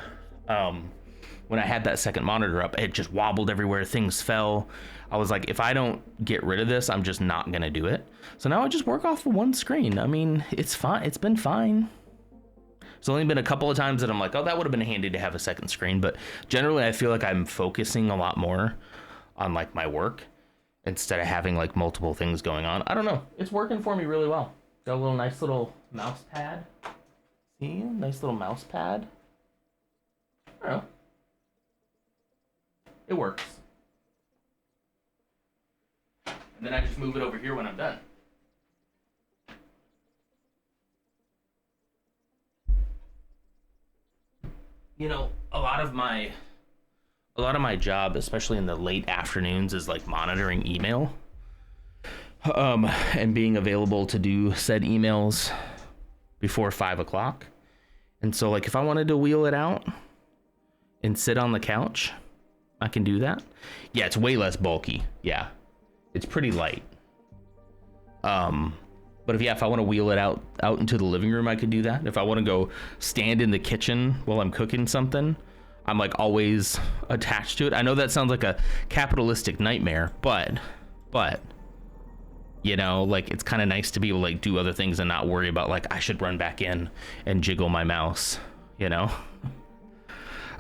Speaker 1: When I had that second monitor up, it just wobbled everywhere, things fell. I was like, if I don't get rid of this, I'm just not gonna do it. So now I just work off of one screen. I mean, it's fine, it's been fine. It's only been a couple of times that I'm like, oh, that would have been handy to have a second screen, but generally I feel like I'm focusing a lot more on like my work instead of having like multiple things going on. I don't know, it's working for me really well. Got a little nice little mouse pad. See, nice little mouse pad. I don't know. It works. And then I just move it over here when I'm done. You know, a lot of my job, especially in the late afternoons, is like monitoring email. And being available to do said emails before 5 o'clock. And so like if I wanted to wheel it out and sit on the couch, I can do that. Yeah, it's way less bulky. Yeah, it's pretty light. But if I want to wheel it out into the living room, I could do that. If I want to go stand in the kitchen while I'm cooking something, I'm like always attached to it. I know that sounds like a capitalistic nightmare, but you know, like it's kind of nice to be able to like do other things and not worry about like I should run back in and jiggle my mouse, you know.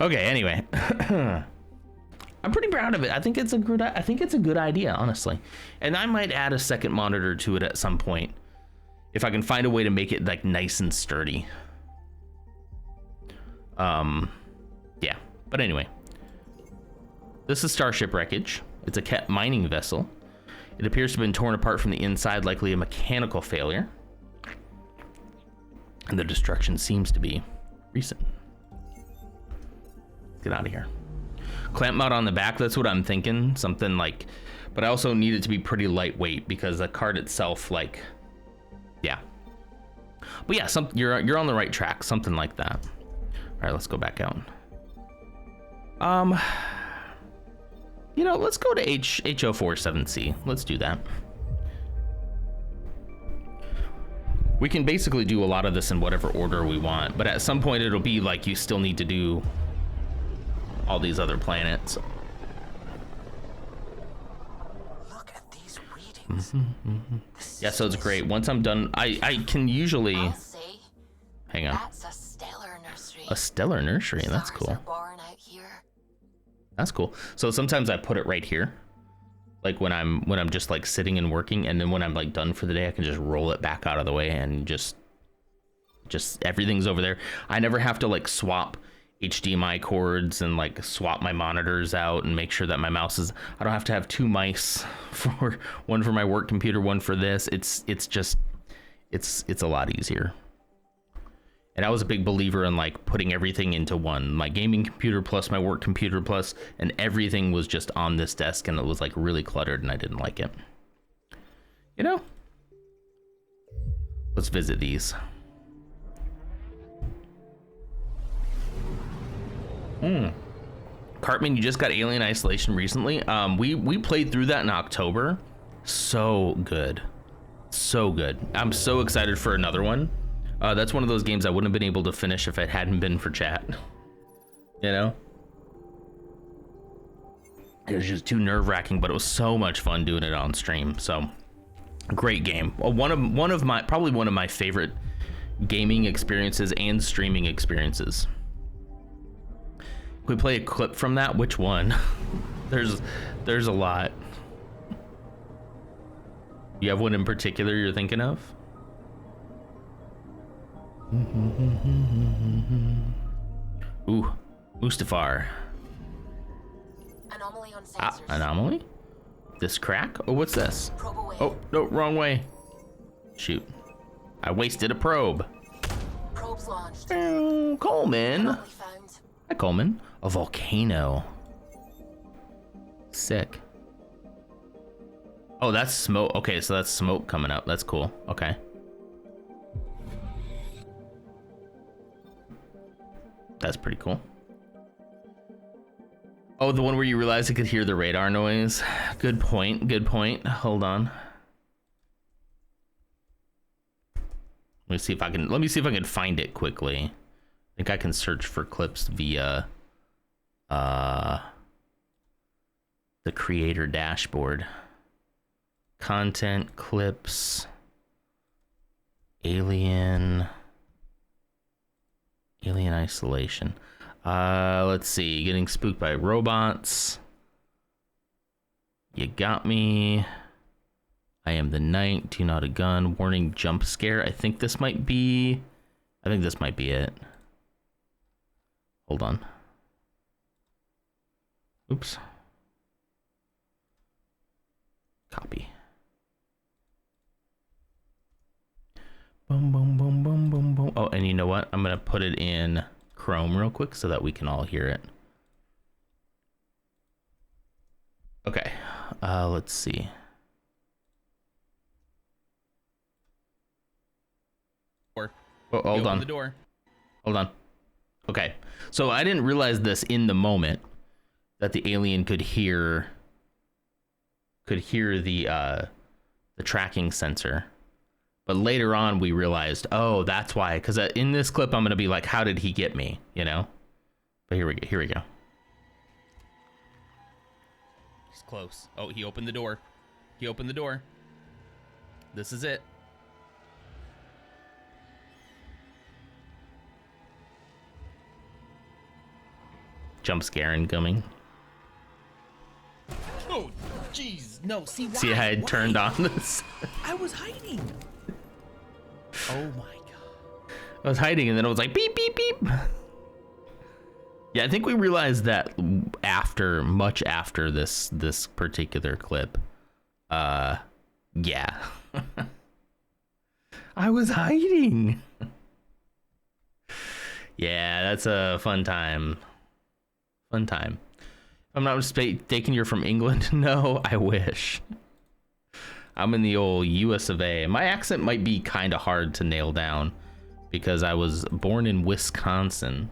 Speaker 1: Okay, anyway. I'm pretty proud of it. I think it's a good idea, honestly. And I might add a second monitor to it at some point if I can find a way to make it like nice and sturdy. Yeah. But anyway, this is Starship wreckage. It's a Ket mining vessel. It appears to have been torn apart from the inside, likely a mechanical failure. And the destruction seems to be recent. Get out of here. Clamp mount on the back, that's what I'm thinking. Something like, but I also need it to be pretty lightweight because the card itself, like, yeah. But yeah, you're on the right track, something like that. All right, let's go back out. You know, let's go to HO47C. Let's do that. We can basically do a lot of this in whatever order we want, but at some point it'll be like you still need to do all these other planets.
Speaker 6: Look at these readings.
Speaker 1: Yeah, so it's great. Once I'm done, I can usually...
Speaker 4: I'll say,
Speaker 1: hang on.
Speaker 4: that's a stellar nursery.
Speaker 1: A stellar nursery, that's
Speaker 4: Stars
Speaker 1: cool.
Speaker 4: are born out here.
Speaker 1: That's cool. So sometimes I put it right here, like when I'm just like sitting and working, and then when I'm like done for the day, I can just roll it back out of the way and just everything's over there. I never have to like swap HDMI cords and like swap my monitors out and make sure that my mouse is, I don't have to have two mice, for one for my work computer, one for this. It's a lot easier. And I was a big believer in like putting everything into one, my gaming computer plus my work computer plus, and everything was just on this desk, and it was like really cluttered and I didn't like it. You know? Let's visit these. Cartman, you just got Alien Isolation recently. We played through that in October. So good. So good. I'm so excited for another one. That's one of those games I wouldn't have been able to finish if it hadn't been for chat. You know? It was just too nerve-wracking, but it was so much fun doing it on stream. So, great game. Probably one of my favorite gaming experiences and streaming experiences. Can we play a clip from that? Which one? There's a lot. You have one in particular you're thinking of? Ooh, Mustafar.
Speaker 4: on sensors.
Speaker 1: Anomaly? This crack? Oh, what's this?
Speaker 4: Probe away.
Speaker 1: Oh, no, wrong way. Shoot. I wasted a probe.
Speaker 4: Probe's launched.
Speaker 1: Coleman.
Speaker 4: What we found.
Speaker 1: Hi, Coleman. A volcano. Sick. Oh, that's smoke. Okay, so that's smoke coming up. That's cool. Okay. That's pretty cool. Oh, the one where you realized you could hear the radar noise. Good point. Good point. Hold on. Let me see if I can find it quickly. I think I can search for clips via the creator dashboard. Content, clips, alien isolation. Let's see. Getting spooked by robots. You got me. I am the knight. Do not a gun. Warning, jump scare. I think this might be it. Hold on. Oops. Copy. Boom, boom, boom, boom, boom, boom. Oh, and you know what? I'm going to put it in Chrome real quick so that we can all hear it. Okay. Let's see. Oh, hold on. The door. Hold on. Okay. So I didn't realize this in the moment that the alien could hear the tracking sensor. But later on, we realized, oh, that's why. Because in this clip, I'm going to be like, how did he get me? You know? But here we go. He's close. Oh, he opened the door. This is it. Jump scare incoming.
Speaker 9: Oh, jeez. No, see why?
Speaker 1: See how I turned on this?
Speaker 9: I was hiding. Oh my god.
Speaker 1: I was hiding and then it was like beep beep beep. Yeah, I think we realized that much after this particular clip. Yeah. I was hiding. Yeah, that's a fun time. If I'm not mistaken, you're from England? No, I wish. I'm in the old US of A. My accent might be kind of hard to nail down because I was born in Wisconsin,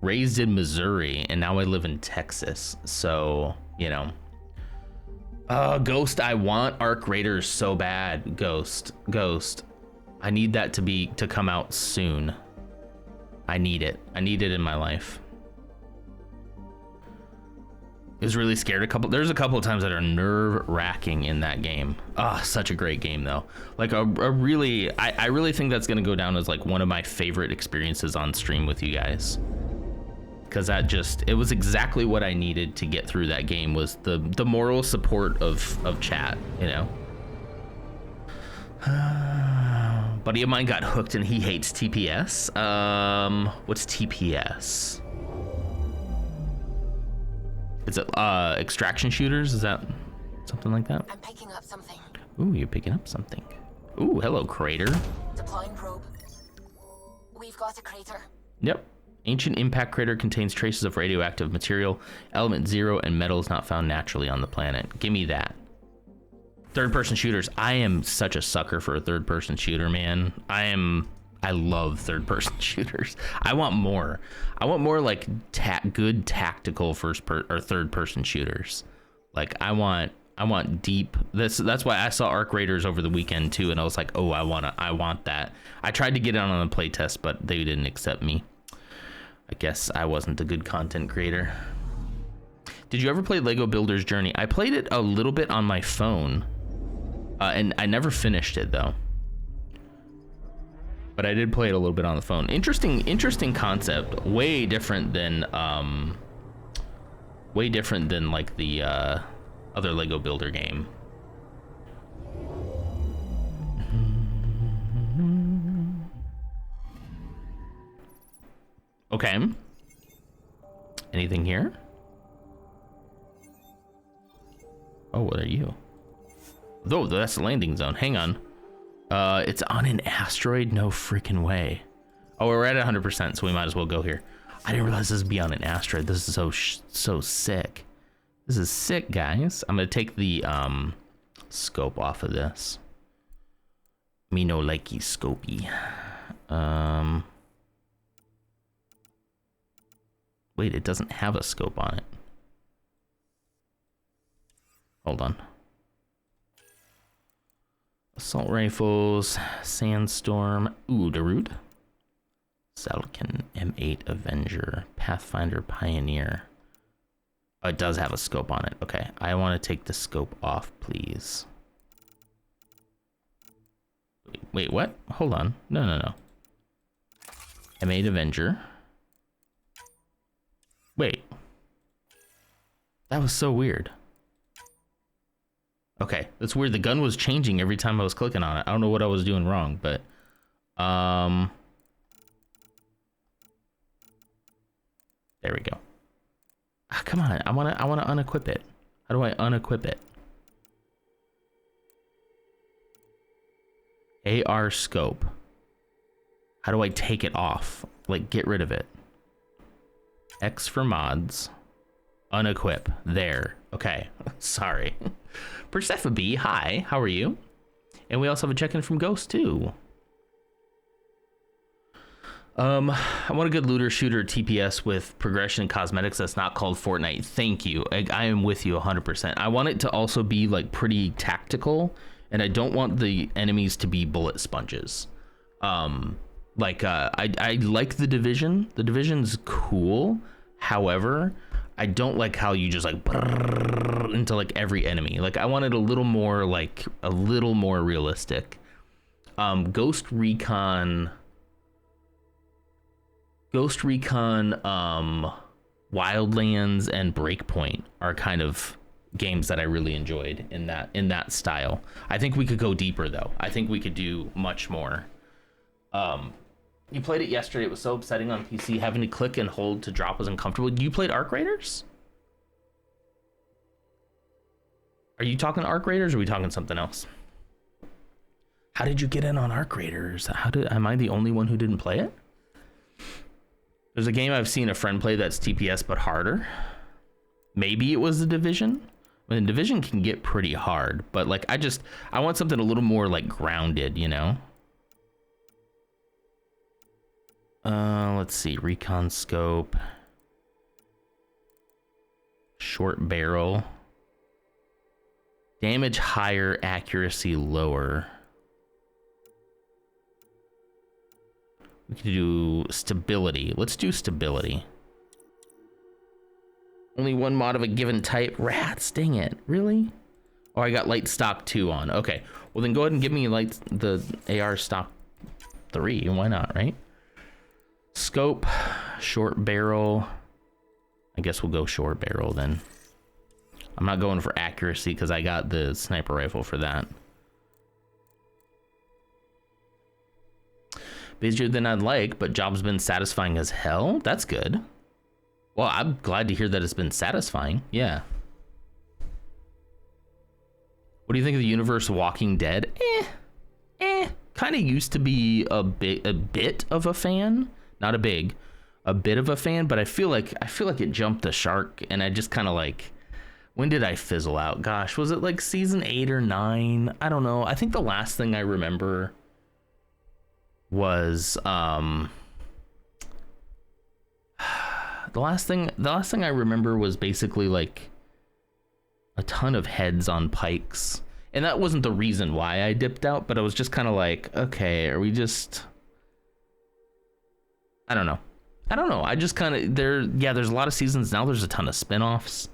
Speaker 1: raised in Missouri, and now I live in Texas. So, you know. Ghost, I want Arc Raiders so bad. Ghost. I need that to come out soon. I need it in my life. I was really scared there's a couple of times that are nerve-wracking in that game. Such a great game though. Like I really think that's gonna go down as like one of my favorite experiences on stream with you guys. Cause it was exactly what I needed to get through that game, was the moral support of chat, you know? Buddy of mine got hooked and he hates TPS. What's TPS? Is it extraction shooters? Is that something like that?
Speaker 4: I'm picking up something.
Speaker 1: Ooh, you're picking up something. Ooh, hello, crater.
Speaker 4: Deploying probe. We've got a crater.
Speaker 1: Yep. Ancient impact crater contains traces of radioactive material, element 0, and metals not found naturally on the planet. Give me that. Third-person shooters. I am such a sucker for a third-person shooter, man. I love third-person shooters. I want more. I want more like good tactical third-person shooters. Like I want deep. That's why I saw Arc Raiders over the weekend too, and I was like, oh, I want that. I tried to get it on a playtest, but they didn't accept me. I guess I wasn't a good content creator. Did you ever play Lego Builder's Journey? I played it a little bit on my phone, and I never finished it though. But I did play it a little bit on the phone. Interesting concept. Way different than like the other Lego Builder game. Okay. Anything here? Oh, what are you? Oh, that's the landing zone. Hang on. It's on an asteroid? No freaking way. Oh, we're at 100%, so we might as well go here. I didn't realize this would be on an asteroid. This is so sick. This is sick, guys. I'm gonna take the scope off of this. Me no likey scopey. Wait, it doesn't have a scope on it. Hold on. Assault rifles, Sandstorm, Darude, Salkin, M8 Avenger, Pathfinder Pioneer. Oh, it does have a scope on it. Okay, I want to take the scope off, please. Wait, what? Hold on. No. M8 Avenger. Wait. That was so weird. Okay, that's weird. The gun was changing every time I was clicking on it. I don't know what I was doing wrong, but there we go. Ah, come on, I wanna unequip it. How do I unequip it? AR scope. How do I take it off? Like, get rid of it. X for mods. Unequip. There. Okay. Sorry. Persephone, hi. How are you? And we also have a check-in from Ghost, too. I want a good looter shooter TPS with progression and cosmetics that's not called Fortnite. Thank you. I am with you 100%. I want it to also be like pretty tactical, and I don't want the enemies to be bullet sponges. I like the Division. The Division's cool. However, I don't like how you just like into like every enemy. Like, I want it a little more realistic. Ghost Recon, Wildlands, and Breakpoint are kind of games that I really enjoyed in that style. I think we could go deeper though. I think we could do much more. You played it yesterday. It was so upsetting on PC. Having to click and hold to drop was uncomfortable. You played Arc Raiders? Are you talking Arc Raiders or are we talking something else? How did you get in on Arc Raiders? Am I the only one who didn't play it? There's a game I've seen a friend play that's TPS but harder. Maybe it was the Division. I mean, the Division can get pretty hard, but like I want something a little more like grounded, you know? Let's see, recon scope, short barrel, damage higher, accuracy lower. We could do stability. Let's do stability. Only one mod of a given type. Rats, dang it. Really? Oh, I got light stock 2 on. Okay. Well, then go ahead and give me the AR stock 3. Why not, right? Scope, short barrel. I guess we'll go short barrel then. I'm not going for accuracy because I got the sniper rifle for that. Busier than I'd like, but job's been satisfying as hell. That's good. Well, I'm glad to hear that it's been satisfying. Yeah. What do you think of the universe Walking Dead? Kind of used to be a bit of a fan. Not a bit of a fan, but I feel like it jumped the shark, and I just kind of like, when did I fizzle out? Gosh, was it like season 8 or 9? I don't know. I think the last thing I remember was the last thing I remember was basically like a ton of heads on pikes, and that wasn't the reason why I dipped out, but I was just kind of like, okay, are we just, I don't know. I just kind of, there's a lot of seasons now. There's a ton of spinoffs,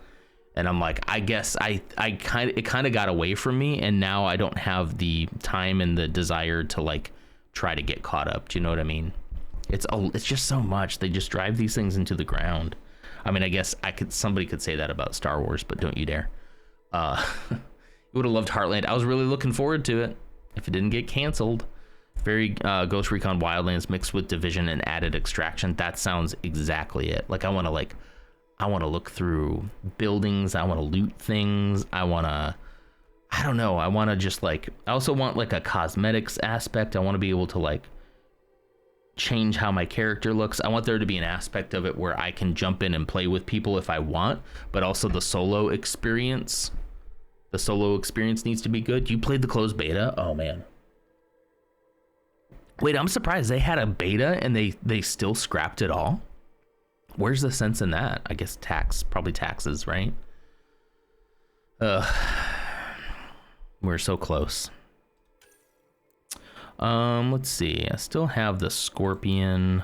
Speaker 1: and I'm like, I guess it kind of got away from me, and now I don't have the time and the desire to like try to get caught up. Do you know what I mean? It's just so much. They just drive these things into the ground. I mean, I guess somebody could say that about Star Wars, but don't you dare. Would have loved Heartland. I was really looking forward to it if it didn't get canceled. Very Ghost Recon Wildlands mixed with Division and added Extraction. That sounds exactly it. Like, I want to like I want to look through buildings. I want to loot things. I don't know. I want to just like, I also want like a cosmetics aspect. I want to be able to like change how my character looks. I want there to be an aspect of it where I can jump in and play with people if I want, but also the solo experience. The solo experience needs to be good. You played the closed beta? Oh man. Wait, I'm surprised they had a beta and they still scrapped it all. Where's the sense in that? I guess probably taxes, right? We're so close. Let's see. I still have the Scorpion.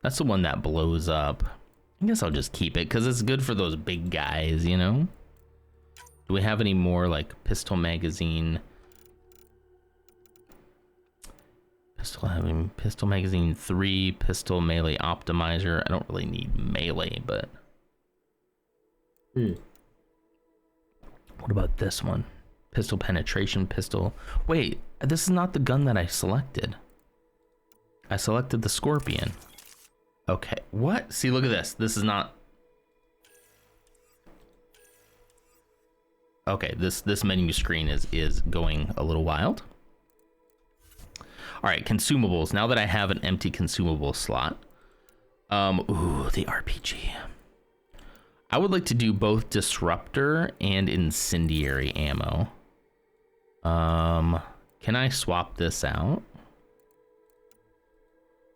Speaker 1: That's the one that blows up. I guess I'll just keep it because it's good for those big guys, you know? Do we have any more like pistol magazine? Pistol magazine 3, pistol melee optimizer. I don't really need melee, but what about this one? Pistol penetration, pistol. Wait, this is not the gun that I selected. I selected the Scorpion. Okay, what? See, look at this. This is not. Okay, this menu screen is going a little wild. All right, consumables. Now that I have an empty consumable slot, ooh, the RPG. I would like to do both disruptor and incendiary ammo. Can I swap this out?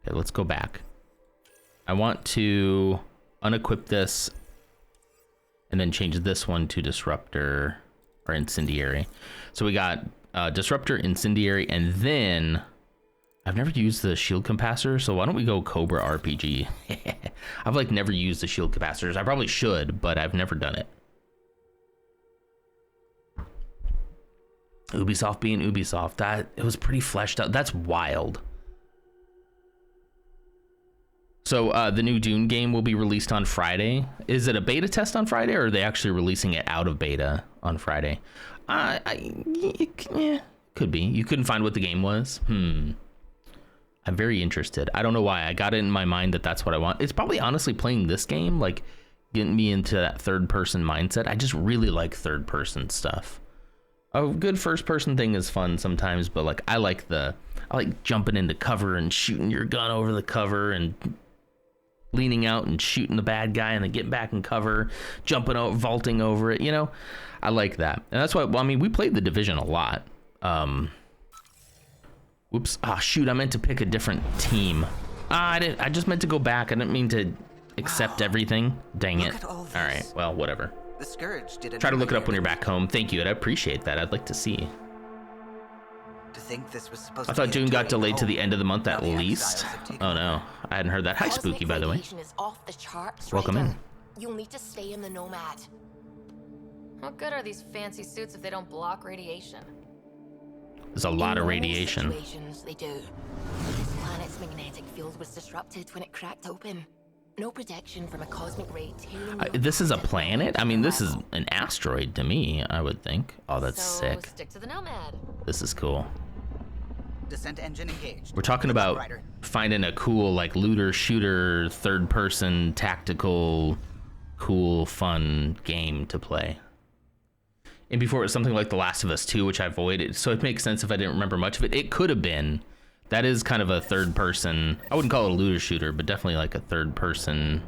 Speaker 1: Okay, let's go back. I want to unequip this and then change this one to disruptor or incendiary. So we got disruptor, incendiary, and then I've never used the shield capacitor, so why don't we go Cobra RPG? I've like never used the shield capacitors. I probably should, but I've never done it. Ubisoft being Ubisoft, that it was pretty fleshed out. That's wild. So the new Dune game will be released on Friday. Is it a beta test on Friday, or are they actually releasing it out of beta on Friday? Yeah, could be. You couldn't find what the game was? I'm very interested. I don't know why. I got it in my mind that that's what I want. It's probably honestly playing this game, like getting me into that third person mindset. I just really like third person stuff. A good first person thing is fun sometimes, but like I like jumping into cover and shooting your gun over the cover and leaning out and shooting the bad guy and then getting back in cover, jumping out, vaulting over it, you know? I like that. And that's why, well, I mean, we played The Division a lot. Whoops. Ah, shoot, I meant to pick a different team. I just meant to go back. I didn't mean to accept everything. Dang it. All right, well, whatever.
Speaker 6: The Scourge did.
Speaker 1: Try to look it up when you're back home. Thank you, and I appreciate that. I'd like to see.
Speaker 6: To think this was supposed
Speaker 1: I thought Dune got delayed to the end of the month at least. Oh no, I hadn't heard that. Hi, Spooky, by the way.
Speaker 4: Is off the charts,
Speaker 1: Welcome in.
Speaker 4: You'll need to stay in the Nomad. What good are these fancy suits if they don't block radiation?
Speaker 1: There's a lot of radiation.
Speaker 4: They do. This planet's magnetic field was disrupted when it cracked open. No protection from a cosmic ray.
Speaker 1: This is a planet? I mean, this is an asteroid to me, I would think. Oh, that's
Speaker 4: so
Speaker 1: sick.
Speaker 4: Stick to the Nomad.
Speaker 1: This is cool.
Speaker 6: Descent engine engaged.
Speaker 1: We're talking about finding a cool, like, looter, shooter, third-person, tactical, cool, fun game to play. And before it was something like The Last of Us 2, which I avoided, so it makes sense if I didn't remember much of it. It could have been. That is kind of a third-person, I wouldn't call it a looter shooter, but definitely like a third-person.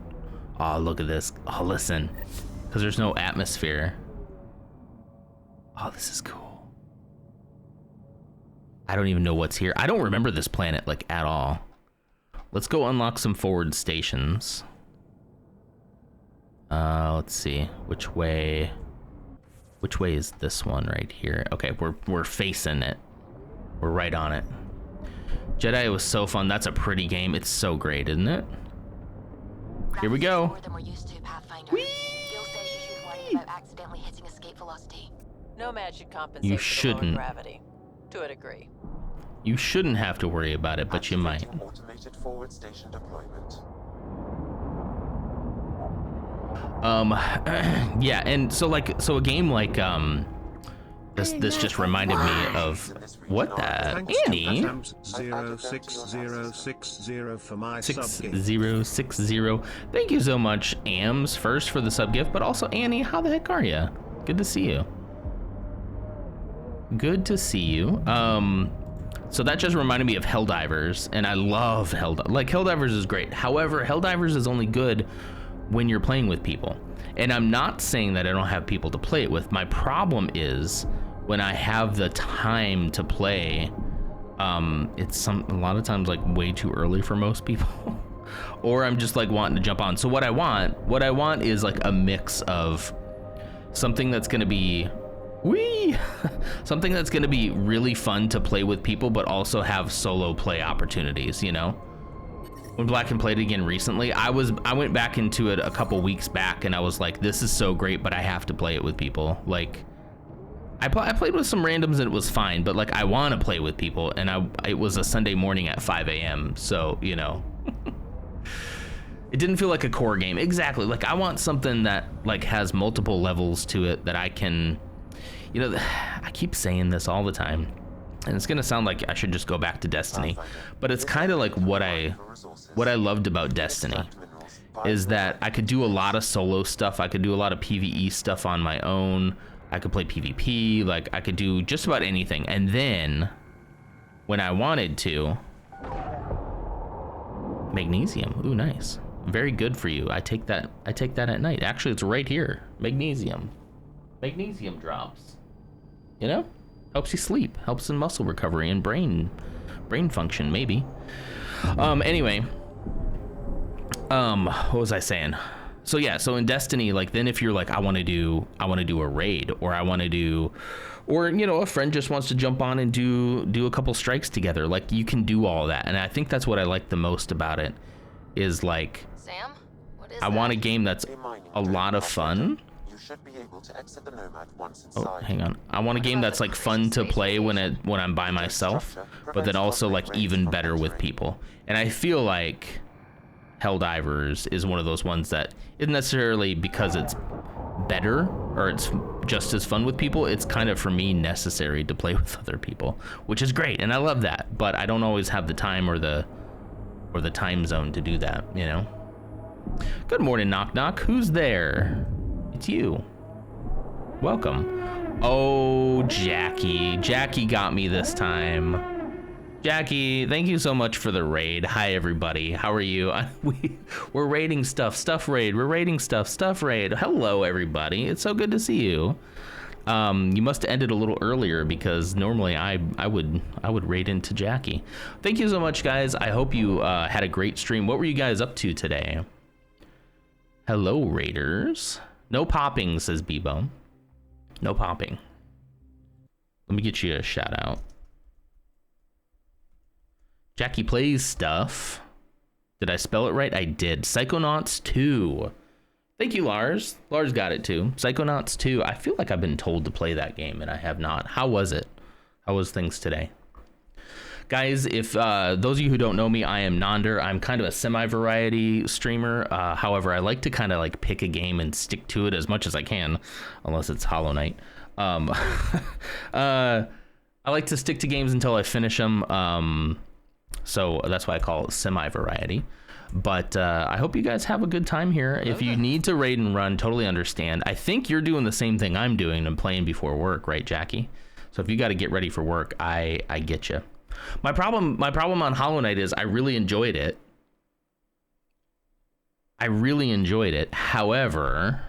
Speaker 1: Oh, look at this. Oh, listen. Because there's no atmosphere. Oh, this is cool. I don't even know what's here. I don't remember this planet, like, at all. Let's go unlock some forward stations. Let's see. Which way is this one right here? Okay, we're facing it. We're right on it. Jedi was so fun. That's a pretty game. It's so great, isn't it? Here we go.
Speaker 5: Nomad should compensate
Speaker 1: You
Speaker 5: for the
Speaker 1: shouldn't.
Speaker 5: lower gravity, to a degree.
Speaker 1: You shouldn't have to worry about it, but you might.
Speaker 7: Automated forward station deployment.
Speaker 1: Yeah, and so a game like This just reminded me of what that Annie
Speaker 10: 06060 for my sub gift.
Speaker 1: 6060. Thank you so much, Ams, first for the sub gift, but also Annie. How the heck are you? Good to see you. Good to see you. So that just reminded me of Helldivers, and I love Helldivers is great. However, Helldivers is only good when you're playing with people. And I'm not saying that I don't have people to play it with. My problem is when I have the time to play, it's a lot of times like way too early for most people. Or I'm just like wanting to jump on. So what I want is like a mix of something that's gonna be something that's gonna be really fun to play with people, but also have solo play opportunities, you know? When Blacken played it again recently, I went back into it a couple weeks back and I was like, this is so great, but I have to play it with people. Like, I played with some randoms and it was fine, but like I want to play with people, and it was a Sunday morning at 5 a.m. So, you know, it didn't feel like a core game. Exactly. Like I want something that like has multiple levels to it that I can, you know, I keep saying this all the time, and it's gonna sound like I should just go back to Destiny, but it's kind of like what I loved about Destiny is that I could do a lot of solo stuff. I could do a lot of PvE stuff on my own. I could play PvP, like I could do just about anything. And then when I wanted to, magnesium. Ooh, nice. Very good for you. I take that at night. Actually, it's right here. Magnesium drops. You know? Helps you sleep, helps in muscle recovery and brain function, maybe. Anyway, what was I saying? So yeah, so in Destiny, like then if you're like, I want to do a raid, or or you know, a friend just wants to jump on and do a couple strikes together, like you can do all that. And I think that's what I like the most about it, is like,
Speaker 4: Sam, what is
Speaker 1: I want a game that's a lot of fun.
Speaker 7: You should be able to exit the Nomad once
Speaker 1: Oh,
Speaker 7: inside.
Speaker 1: hang on. I want a game that's like fun to play when I'm by myself, but then also like even better with people. And I feel like Helldivers is one of those ones that isn't necessarily because it's better or it's just as fun with people. It's kind of, for me, necessary to play with other people, which is great, and I love that. But I don't always have the time or the time zone to do that, you know. Good morning, knock knock. Who's there? It's you. Welcome. Oh, Jackie. Jackie got me this time. Jackie, thank you so much for the raid. Hi, everybody. How are you? We're raiding stuff raid. We're raiding stuff raid. Hello, everybody. It's so good to see you. You must have ended a little earlier because normally I would raid into Jackie. Thank you so much, guys. I hope you had a great stream. What were you guys up to today? Hello, raiders. No popping, says Bebo. No popping. Let me get you a shout out. Jackie plays stuff. Did I spell it right? I did. Psychonauts 2. Thank you, Lars. Lars got it too. Psychonauts 2. I feel like I've been told to play that game and I have not. How was it? How was things today? Guys, if those of you who don't know me, I am Nonder. I'm kind of a semi-variety streamer. However, I like to kind of like pick a game and stick to it as much as I can, unless it's Hollow Knight. I like to stick to games until I finish them. So that's why I call it semi-variety. But I hope you guys have a good time here. If you need to raid and run, totally understand. I think you're doing the same thing I'm doing and playing before work, right, Jackie? So if you got to get ready for work, I get you. My problem on Hollow Knight is I really enjoyed it. However,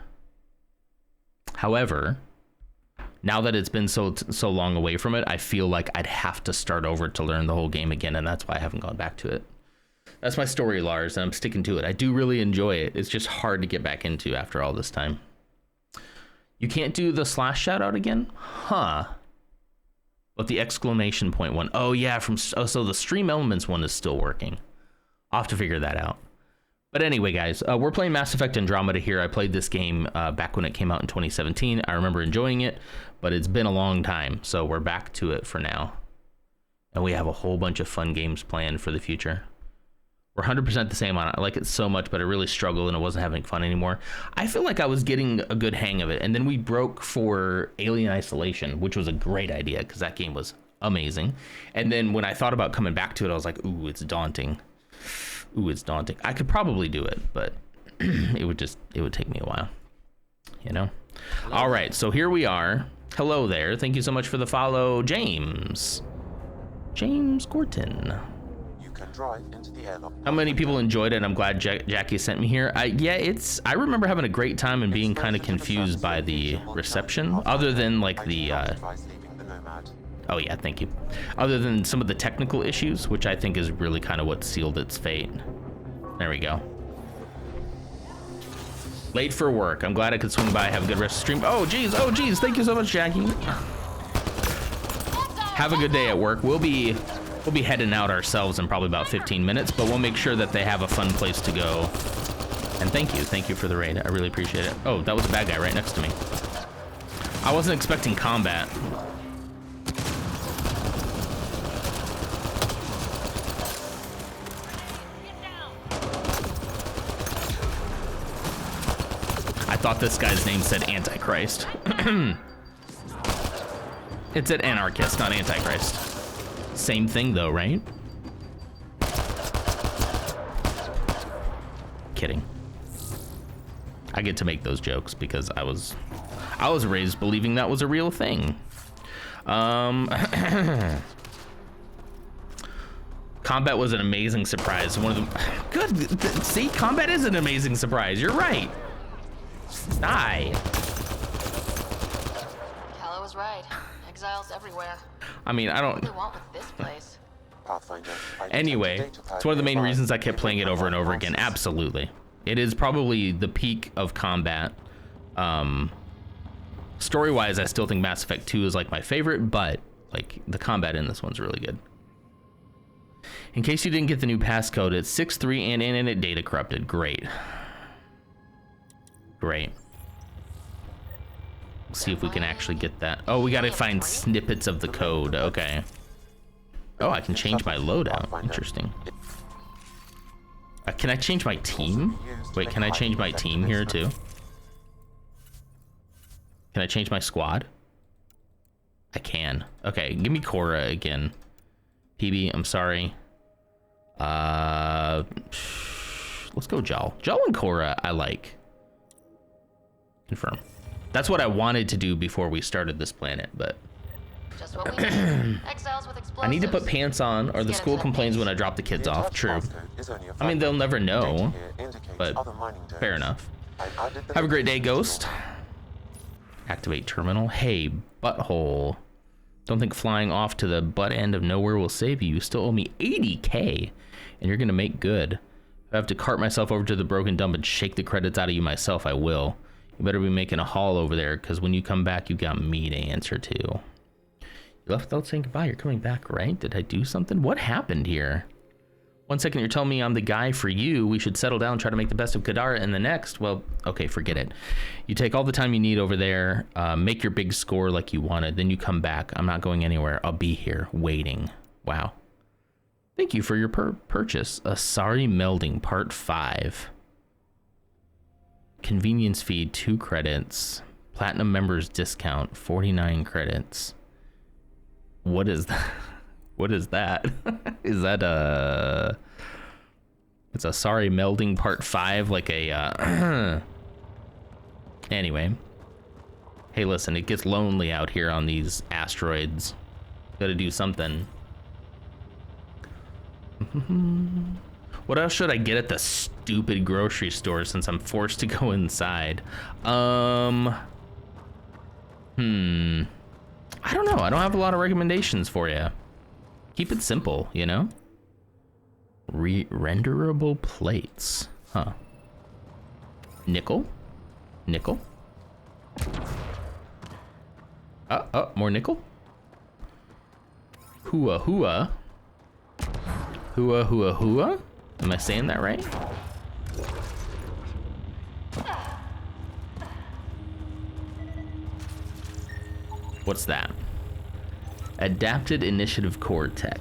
Speaker 1: now that it's been so long away from it, I feel like I'd have to start over to learn the whole game again, and that's why I haven't gone back to it. That's my story, Lars, and I'm sticking to it. I do really enjoy it. It's just hard to get back into after all this time. You can't do the slash shout out again? Huh. But the exclamation point one. Oh yeah, so the Stream Elements one is still working. I'll have to figure that out. But anyway, guys, we're playing Mass Effect Andromeda here. I played this game back when it came out in 2017. I remember enjoying it, but it's been a long time, so we're back to it for now. And we have a whole bunch of fun games planned for the future. We're 100% the same on it. I like it so much, but I really struggled and I wasn't having fun anymore. I feel like I was getting a good hang of it. And then we broke for Alien Isolation, which was a great idea because that game was amazing. And then when I thought about coming back to it, I was like, ooh, it's daunting. Ooh, it's daunting. I could probably do it, but it would take me a while, you know? All right, so here we are. Hello there. Thank you so much for the follow, James Gorton.
Speaker 7: You can drive into the airlock.
Speaker 1: How many people enjoyed it? I'm glad Jackie sent me here. I remember having a great time and being kind of confused by the reception, other than like the oh yeah, thank you. Other than some of the technical issues, which I think is really kind of what sealed its fate. There we go. Late for work. I'm glad I could swing by. Have a good rest of the stream. Oh geez. Thank you so much, Jackie. Have a good day at work. We'll be heading out ourselves in probably about 15 minutes, but we'll make sure that they have a fun place to go. And thank you for the raid. I really appreciate it. Oh, that was a bad guy right next to me. I wasn't expecting combat. I thought this guy's name said Antichrist. It said Anarchist, not Antichrist. Same thing though, right? Kidding. I get to make those jokes because I was raised believing that was a real thing. Combat was an amazing surprise. One of them. Good. See, combat is an amazing surprise. You're right. Die.
Speaker 4: Callow was right. Exiles everywhere.
Speaker 1: I mean, I don't.
Speaker 4: What do they want with this place?
Speaker 1: Anyway, it's one of the main reasons I kept playing it over and over again. Absolutely. It is probably the peak of combat. Story-wise, I still think Mass Effect 2 is like my favorite, but like the combat in this one's really good. In case you didn't get the new passcode, it's 6.3 and internet data corrupted. Great. Great. Let's see if we can actually get that. Oh, we gotta find snippets of the code. Okay. Oh, I can change my loadout. Interesting. Can I change my team? Wait, can I change my team here too? Can I change my squad? I can. Okay, give me Cora again. PB, I'm sorry. Let's go Jal. Jal and Cora, I like. Confirm. That's what I wanted to do before we started this planet, but
Speaker 4: Just what we need. Exiles with explosives.
Speaker 1: I need to put pants on or the school complains when I drop the kids off. True. I mean, they'll never know, but fair enough. Have a great day, Ghost. Activate terminal. Hey, butthole. Don't think flying off to the butt end of nowhere will save you. You still owe me 80K, and you're gonna make good. If I have to cart myself over to the broken dump and shake the credits out of you myself, I will. You better be making a haul over there, because when you come back, you got me to answer to. You left without saying goodbye. You're coming back, right? Did I do something? What happened here? 1 second, you're telling me I'm the guy for you. We should settle down and try to make the best of Kadara in the next. Well, okay, forget it. You take all the time you need over there, make your big score like you wanted, then you come back. I'm not going anywhere. I'll be here waiting. Wow. Thank you for your purchase. Asari Melding Part 5. Convenience fee, 2 credits. Platinum members discount, 49 credits. What is that? What is that? Is that it's a sorry melding part 5, like a anyway. Hey, listen, it gets lonely out here on these asteroids. Gotta do something. What else should I get at the stupid grocery store since I'm forced to go inside? I don't know. I don't have a lot of recommendations for you. Keep it simple, you know? Renderable plates. Huh. Nickel? Nickel? More nickel? Hua hua. Hua hua hua? Am I saying that right? What's that? Adapted Initiative Core Tech.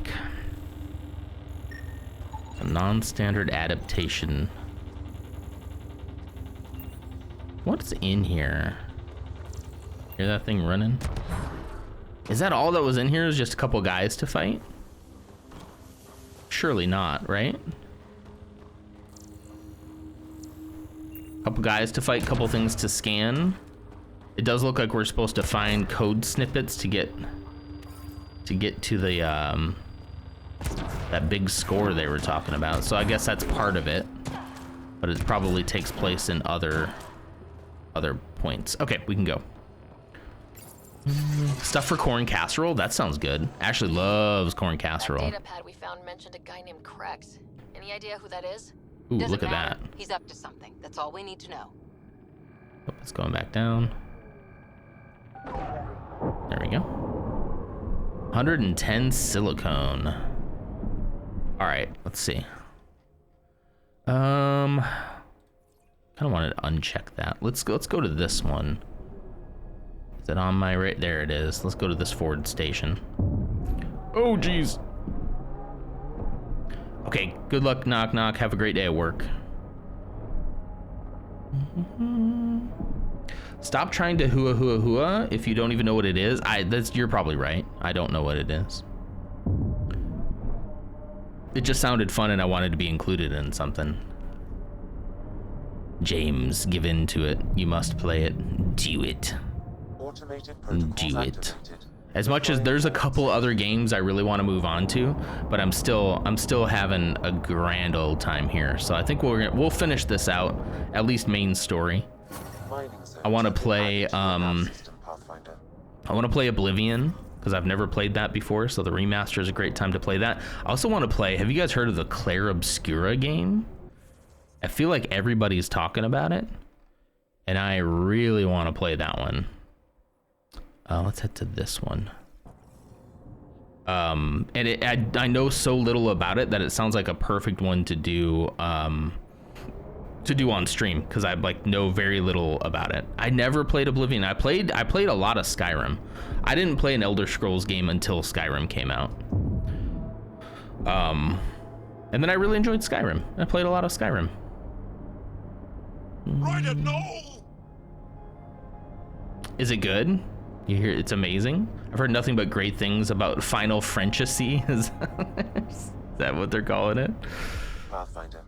Speaker 1: A non-standard adaptation. What's in here? Hear that thing running? Is that all that was in here? Is just a couple guys to fight? Surely not, right? Couple guys to fight, couple things to scan. It does look like we're supposed to find code snippets to get to the that big score they were talking about. So I guess that's part of it, but it probably takes place in other points. Okay, we can go. Stuff for corn casserole. That sounds good. Ashley loves corn casserole.
Speaker 4: That data pad we found mentioned a guy named Krex. Any idea who that is?
Speaker 1: Ooh,
Speaker 8: Doesn't
Speaker 1: look at
Speaker 8: matter.
Speaker 1: that.
Speaker 8: He's up to something. That's all we need to know.
Speaker 1: Oh, it's going back down. There we go. 110 silicone. All right, let's see. Kind of wanted to uncheck that. Let's go to this one. Is it on my right? There it is. Let's go to this Ford station. Oh, geez. Okay, good luck, knock knock. Have a great day at work. Stop trying to hua if you don't even know what it is. You're probably right. I don't know what it is. It just sounded fun and I wanted to be included in something. James, give in to it. You must play it. Do it.
Speaker 7: Automated
Speaker 1: Do it. As much as there's a couple other games I really want to move on to, but I'm still having a grand old time here. So I think we'll finish this out, at least main story. I want to play Oblivion because I've never played that before, so the remaster is a great time to play that. I also want to play. Have you guys heard of the Claire Obscura game? I feel like everybody's talking about it, and I really want to play that one. Let's head to this one. And I know so little about it that it sounds like a perfect one to do on stream because I know very little about it. I never played Oblivion. I played a lot of Skyrim. I didn't play an Elder Scrolls game until Skyrim came out. And then I really enjoyed Skyrim. I played a lot of Skyrim.
Speaker 2: Right at no.
Speaker 1: Is it good? You hear it's amazing? I've heard nothing but great things about Final Fantasy. Is that what they're calling it?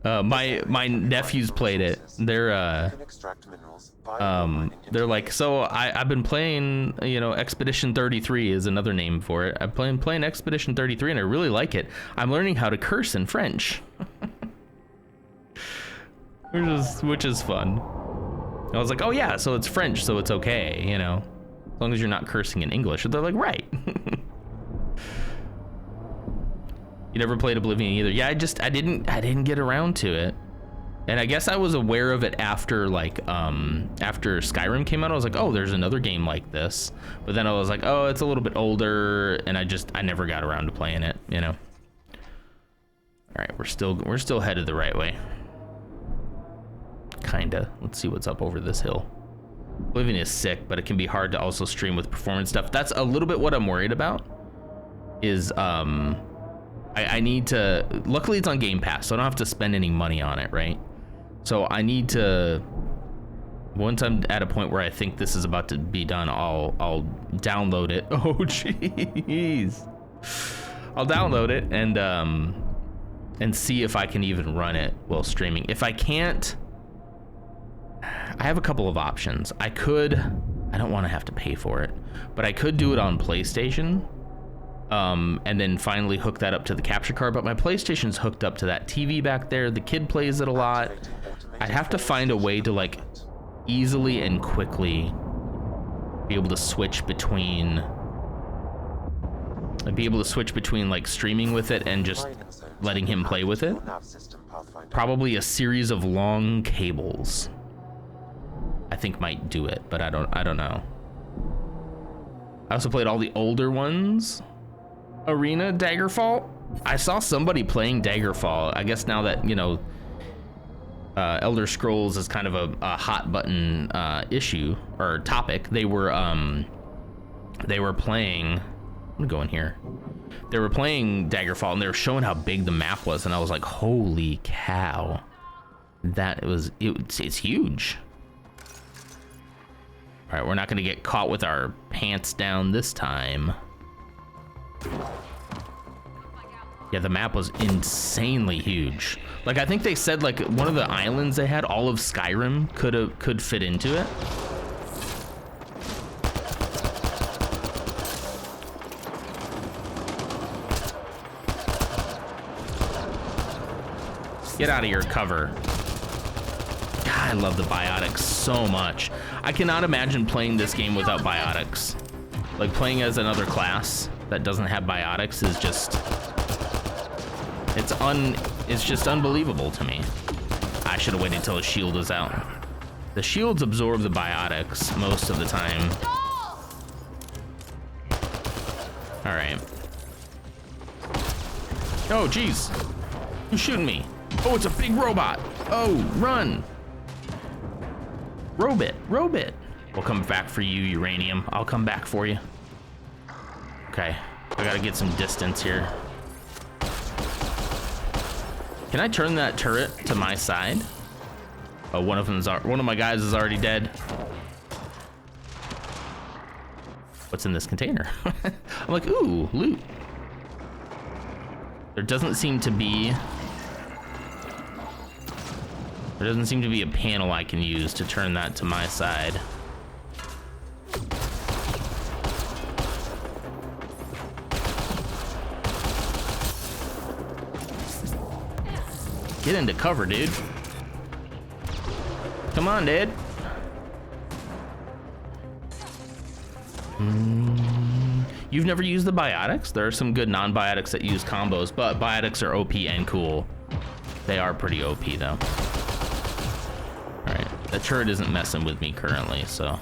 Speaker 1: My nephews played it. They're like, so I've been playing, Expedition 33 is another name for it. I've been playing Expedition 33 and I really like it. I'm learning how to curse in French. which is fun. I was like, oh yeah, so it's French, so it's okay, as long as you're not cursing in English. And they're like, right. You never played Oblivion either? Yeah, I didn't get around to it. And I guess I was aware of it after after Skyrim came out. I was like, oh, there's another game like this. But then I was like, oh, it's a little bit older, and I never got around to playing it, All right, we're still headed the right way. Kinda. Let's see what's up over this hill. Oblivion is sick, but it can be hard to also stream with performance stuff. That's a little bit what I'm worried about. Is I need to. Luckily, it's on Game Pass, so I don't have to spend any money on it, right? So I need to. Once I'm at a point where I think this is about to be done, I'll download it. Oh jeez. I'll download it and see if I can even run it while streaming. If I can't, I have a couple of options. I don't want to have to pay for it, but I could do it on PlayStation. And then finally hook that up to the capture card, but my PlayStation's hooked up to that TV back there. The kid plays it a lot. I'd have to find a way to easily and quickly be able to switch between streaming with it and just letting him play with it. Probably a series of long cables I think might do it, but I don't know. I also played all the older ones. Arena, Daggerfall. I saw somebody playing Daggerfall. I guess now that Elder Scrolls is kind of a hot button issue or topic. They were playing. I'm gonna go in here. they were playing Daggerfall and they were showing how big the map was, and I was like, holy cow, it's huge. All right, we're not gonna get caught with our pants down this time. Yeah, the map was insanely huge. Like, I think they said like one of the islands they had, all of Skyrim could fit into it. Get out of your cover. God, I love the biotics so much. I cannot imagine playing this game without biotics. Like, playing as another class that doesn't have biotics is just, it's just unbelievable to me. I should have waited until the shield is out. The shields absorb the biotics most of the time. All right. Oh, geez. Who's shooting me? Oh, it's a big robot. Oh, run. Robit. We'll come back for you, Uranium. I'll come back for you. Okay, I gotta get some distance here. Can I turn that turret to my side? Oh, one of my guys is already dead. What's in this container? I'm like, ooh, loot. There doesn't seem to be a panel I can use to turn that to my side. Get into cover, dude. Come on, dude. You've never used the biotics? There are some good non-biotics that use combos, but biotics are OP and cool. They are pretty OP though. All right, the turret isn't messing with me currently, so.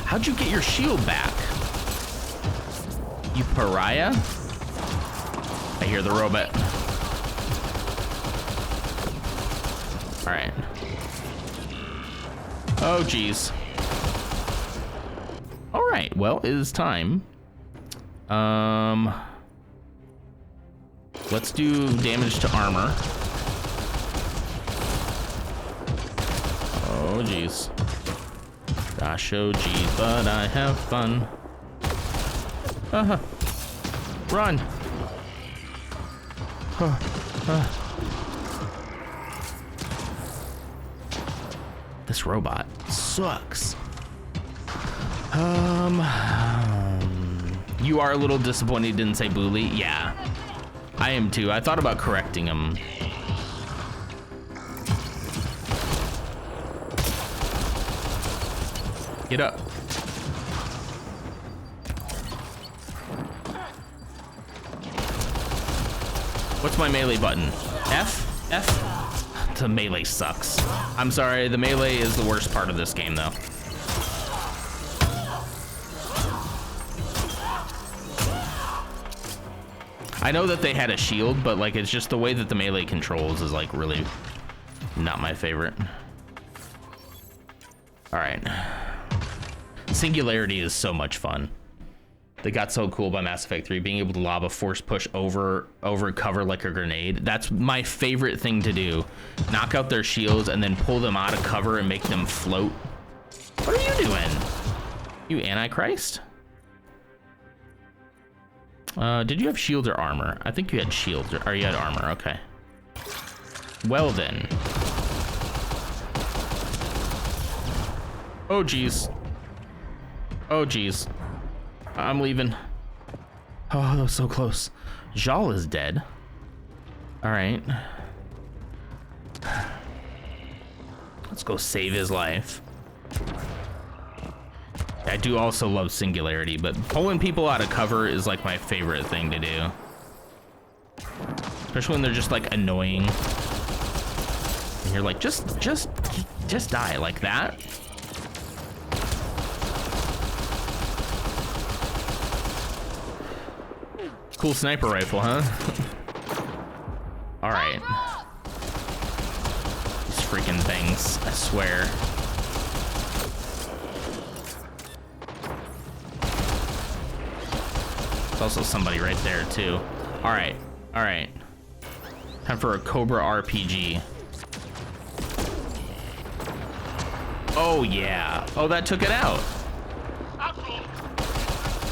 Speaker 1: How'd you get your shield back? You pariah? I hear the robot. All right. Oh, geez. All right, well, it is time. Let's do damage to armor. Oh, geez. Gosh, oh, geez, but I have fun. Run. This robot sucks. You are a little disappointed he didn't say bully. Yeah, I am too. I thought about correcting him. Get up. What's my melee button? F? F? The melee sucks. I'm sorry, the melee is the worst part of this game though. I know that they had a shield, but like it's just the way that the melee controls is like really not my favorite. All right. Singularity is so much fun. They got so cool by Mass Effect 3, being able to lob a force push over cover like a grenade. That's my favorite thing to do. Knock out their shields and then pull them out of cover and make them float. What are you doing? You Antichrist? Did you have shields or armor? I think you had shields, or you had armor, okay. Well then. Oh geez. Oh geez. I'm leaving. Oh, that was so close. Jal is dead. All right. Let's go save his life. I do also love Singularity, but pulling people out of cover is like my favorite thing to do. Especially when they're just like annoying. And you're like, just die like that. Cool sniper rifle, huh? All right. These freaking things, I swear. There's also somebody right there too. All right. Time for a Cobra RPG. Oh yeah. Oh, that took it out.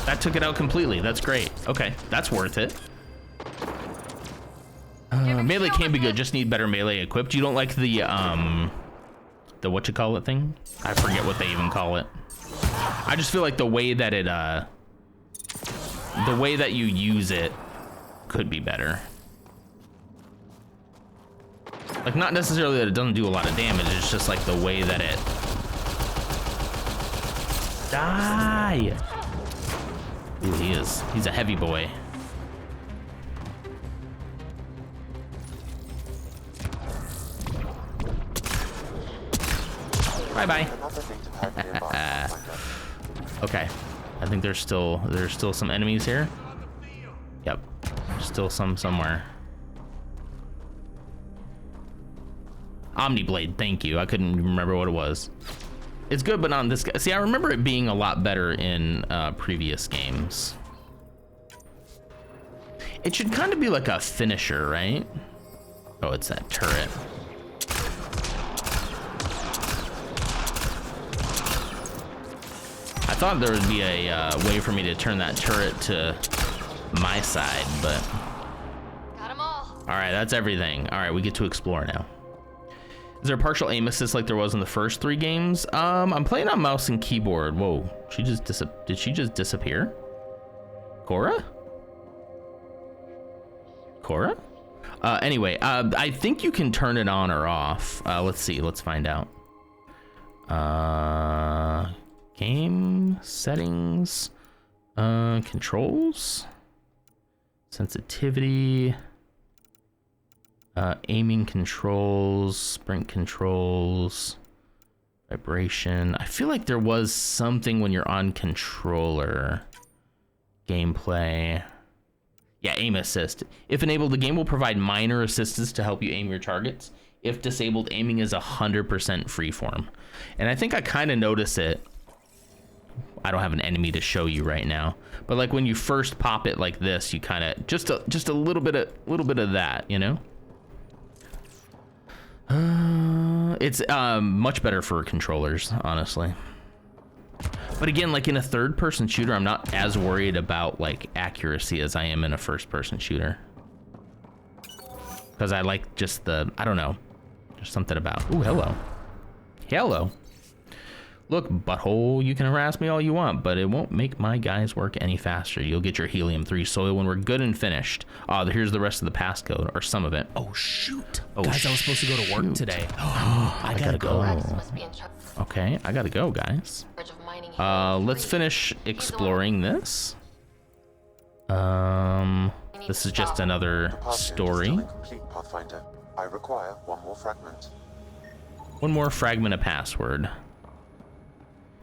Speaker 1: That took it out completely. That's great. Okay, that's worth it. Melee can be good. Just need better melee equipped. You don't like the what you call it thing? I forget what they even call it. I just feel like the way that it the way that you use it could be better. Like, not necessarily that it doesn't do a lot of damage, it's just like the way that it... Die! Ooh, he's a heavy boy. Bye-bye. Okay. I think there's still some enemies here. Yep. There's still some somewhere. Omniblade, thank you. I couldn't remember what it was. It's good, but not in this guy. See, I remember it being a lot better in previous games. It should kind of be like a finisher, right? Oh, it's that turret. I thought there would be a way for me to turn that turret to my side, but...
Speaker 4: Got 'em all.
Speaker 1: All right, that's everything. All right, we get to explore now. Is there a partial aim assist like there was in the first 3 games? I'm playing on mouse and keyboard. Whoa, did she just disappear? Cora? Anyway, I think you can turn it on or off. Let's see, let's find out. Game settings, controls, sensitivity, aiming controls, sprint controls, vibration. I feel like there was something when you're on controller. Gameplay. Yeah, aim assist. If enabled, the game will provide minor assistance to help you aim your targets. If disabled, aiming is 100% freeform. And I think I kind of notice it. I don't have an enemy to show you right now, but like when you first pop it like this, you kind of just a little bit of that, you know. It's much better for controllers, honestly. But again, like in a third-person shooter, I'm not as worried about like accuracy as I am in a first-person shooter, because I like just the, I don't know, there's something about. Ooh, hello. Look, butthole, you can harass me all you want, but it won't make my guys work any faster. You'll get your helium-3 soil when we're good and finished. Here's the rest of the passcode, or some of it.
Speaker 9: Oh, shoot.
Speaker 1: Oh,
Speaker 9: guys, I was supposed to go to work today. I gotta go.
Speaker 1: Okay, I gotta go, guys. Let's finish exploring this. This is just another story.
Speaker 7: Pathfinder. I require one more fragment.
Speaker 1: One more fragment of password.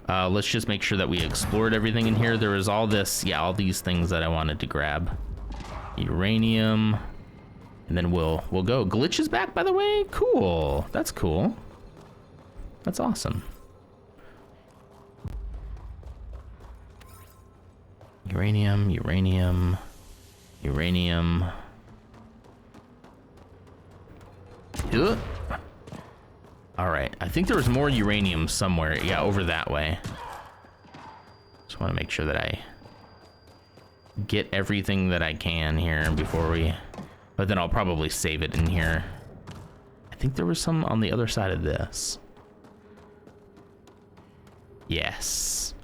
Speaker 1: Let's just make sure that we explored everything in here. There was all this, yeah, all these things that I wanted to grab. Uranium, and then we'll go. Glitch is back, by the way. Cool. That's cool. That's awesome. Uranium. Ugh. All right, I think there was more uranium somewhere. Yeah, over that way. Just want to make sure that I get everything that I can here before we, but then I'll probably save it in here. I think there was some on the other side of this. Yes.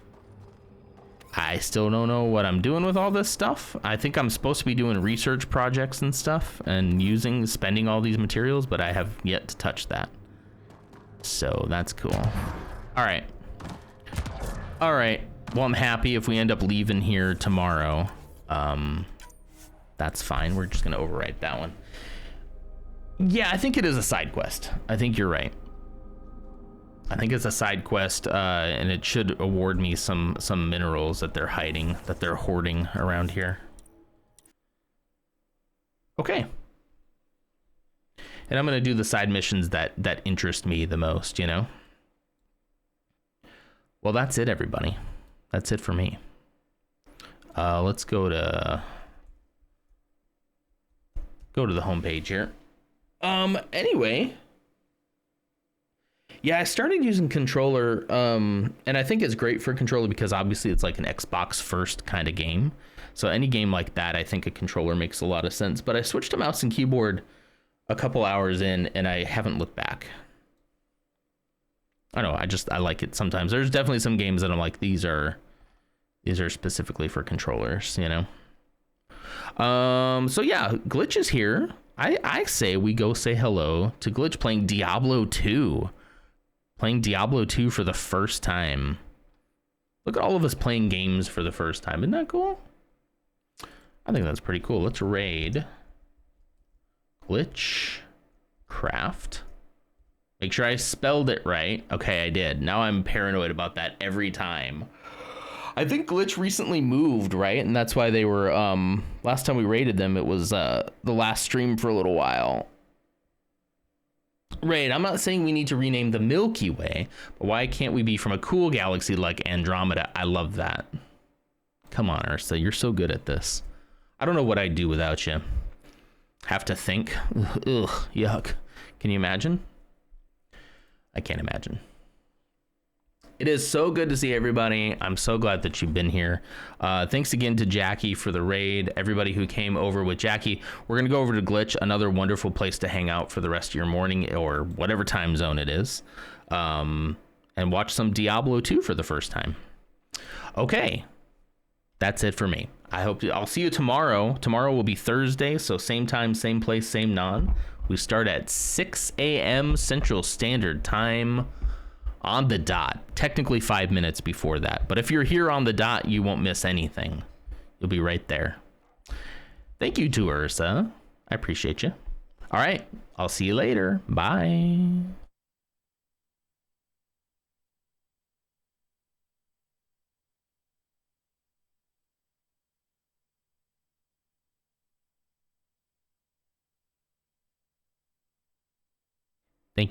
Speaker 1: I still don't know what I'm doing with all this stuff. I think I'm supposed to be doing research projects and stuff and spending all these materials, but I have yet to touch that. So that's cool. All right. Well, I'm happy if we end up leaving here tomorrow. That's fine. We're just gonna overwrite that one. Yeah, I think it is a side quest. I think you're right. I think it's a side quest, and it should award me some minerals that they're hiding, that they're hoarding around here. Okay. And I'm gonna do the side missions that interest me the most, you know? Well, that's it, everybody. That's it for me. Let's go to the home page here. Anyway, yeah, I started using controller, and I think it's great for controller because obviously it's like an Xbox first kind of game. So any game like that, I think a controller makes a lot of sense. But I switched to mouse and keyboard a couple hours in, and I haven't looked back. I don't know, I like it sometimes. There's definitely some games that I'm like, these are specifically for controllers, you know. So yeah, Glitch is here. I say we go say hello to Glitch playing Diablo 2. Playing Diablo 2 for the first time. Look at all of us playing games for the first time. Isn't that cool? I think that's pretty cool. Let's raid Glitch Craft. Make sure I spelled it right. Okay, I did. Now I'm paranoid about that every time. I think Glitch recently moved, right? And that's why they were, last time we raided them, it was the last stream for a little while. Right, I'm not saying we need to rename the Milky Way, but why can't we be from a cool galaxy like Andromeda? I love that. Come on, Ursa, you're so good at this. I don't know what I'd do without you. Have to think. Ugh, yuck. Can you imagine? I can't imagine. It is so good to see everybody. I'm so glad that you've been here. Thanks again to Jackie for the raid. Everybody who came over with Jackie. We're going to go over to Glitch, another wonderful place to hang out for the rest of your morning or whatever time zone it is. And watch some Diablo 2 for the first time. Okay. That's it for me. I'll see you tomorrow. Tomorrow will be Thursday, so same time, same place, same non. We start at 6 a.m. Central Standard Time. On the dot, technically 5 minutes before that. But if you're here on the dot, you won't miss anything. You'll be right there. Thank you to Ursa. I appreciate you. All right, I'll see you later. Bye.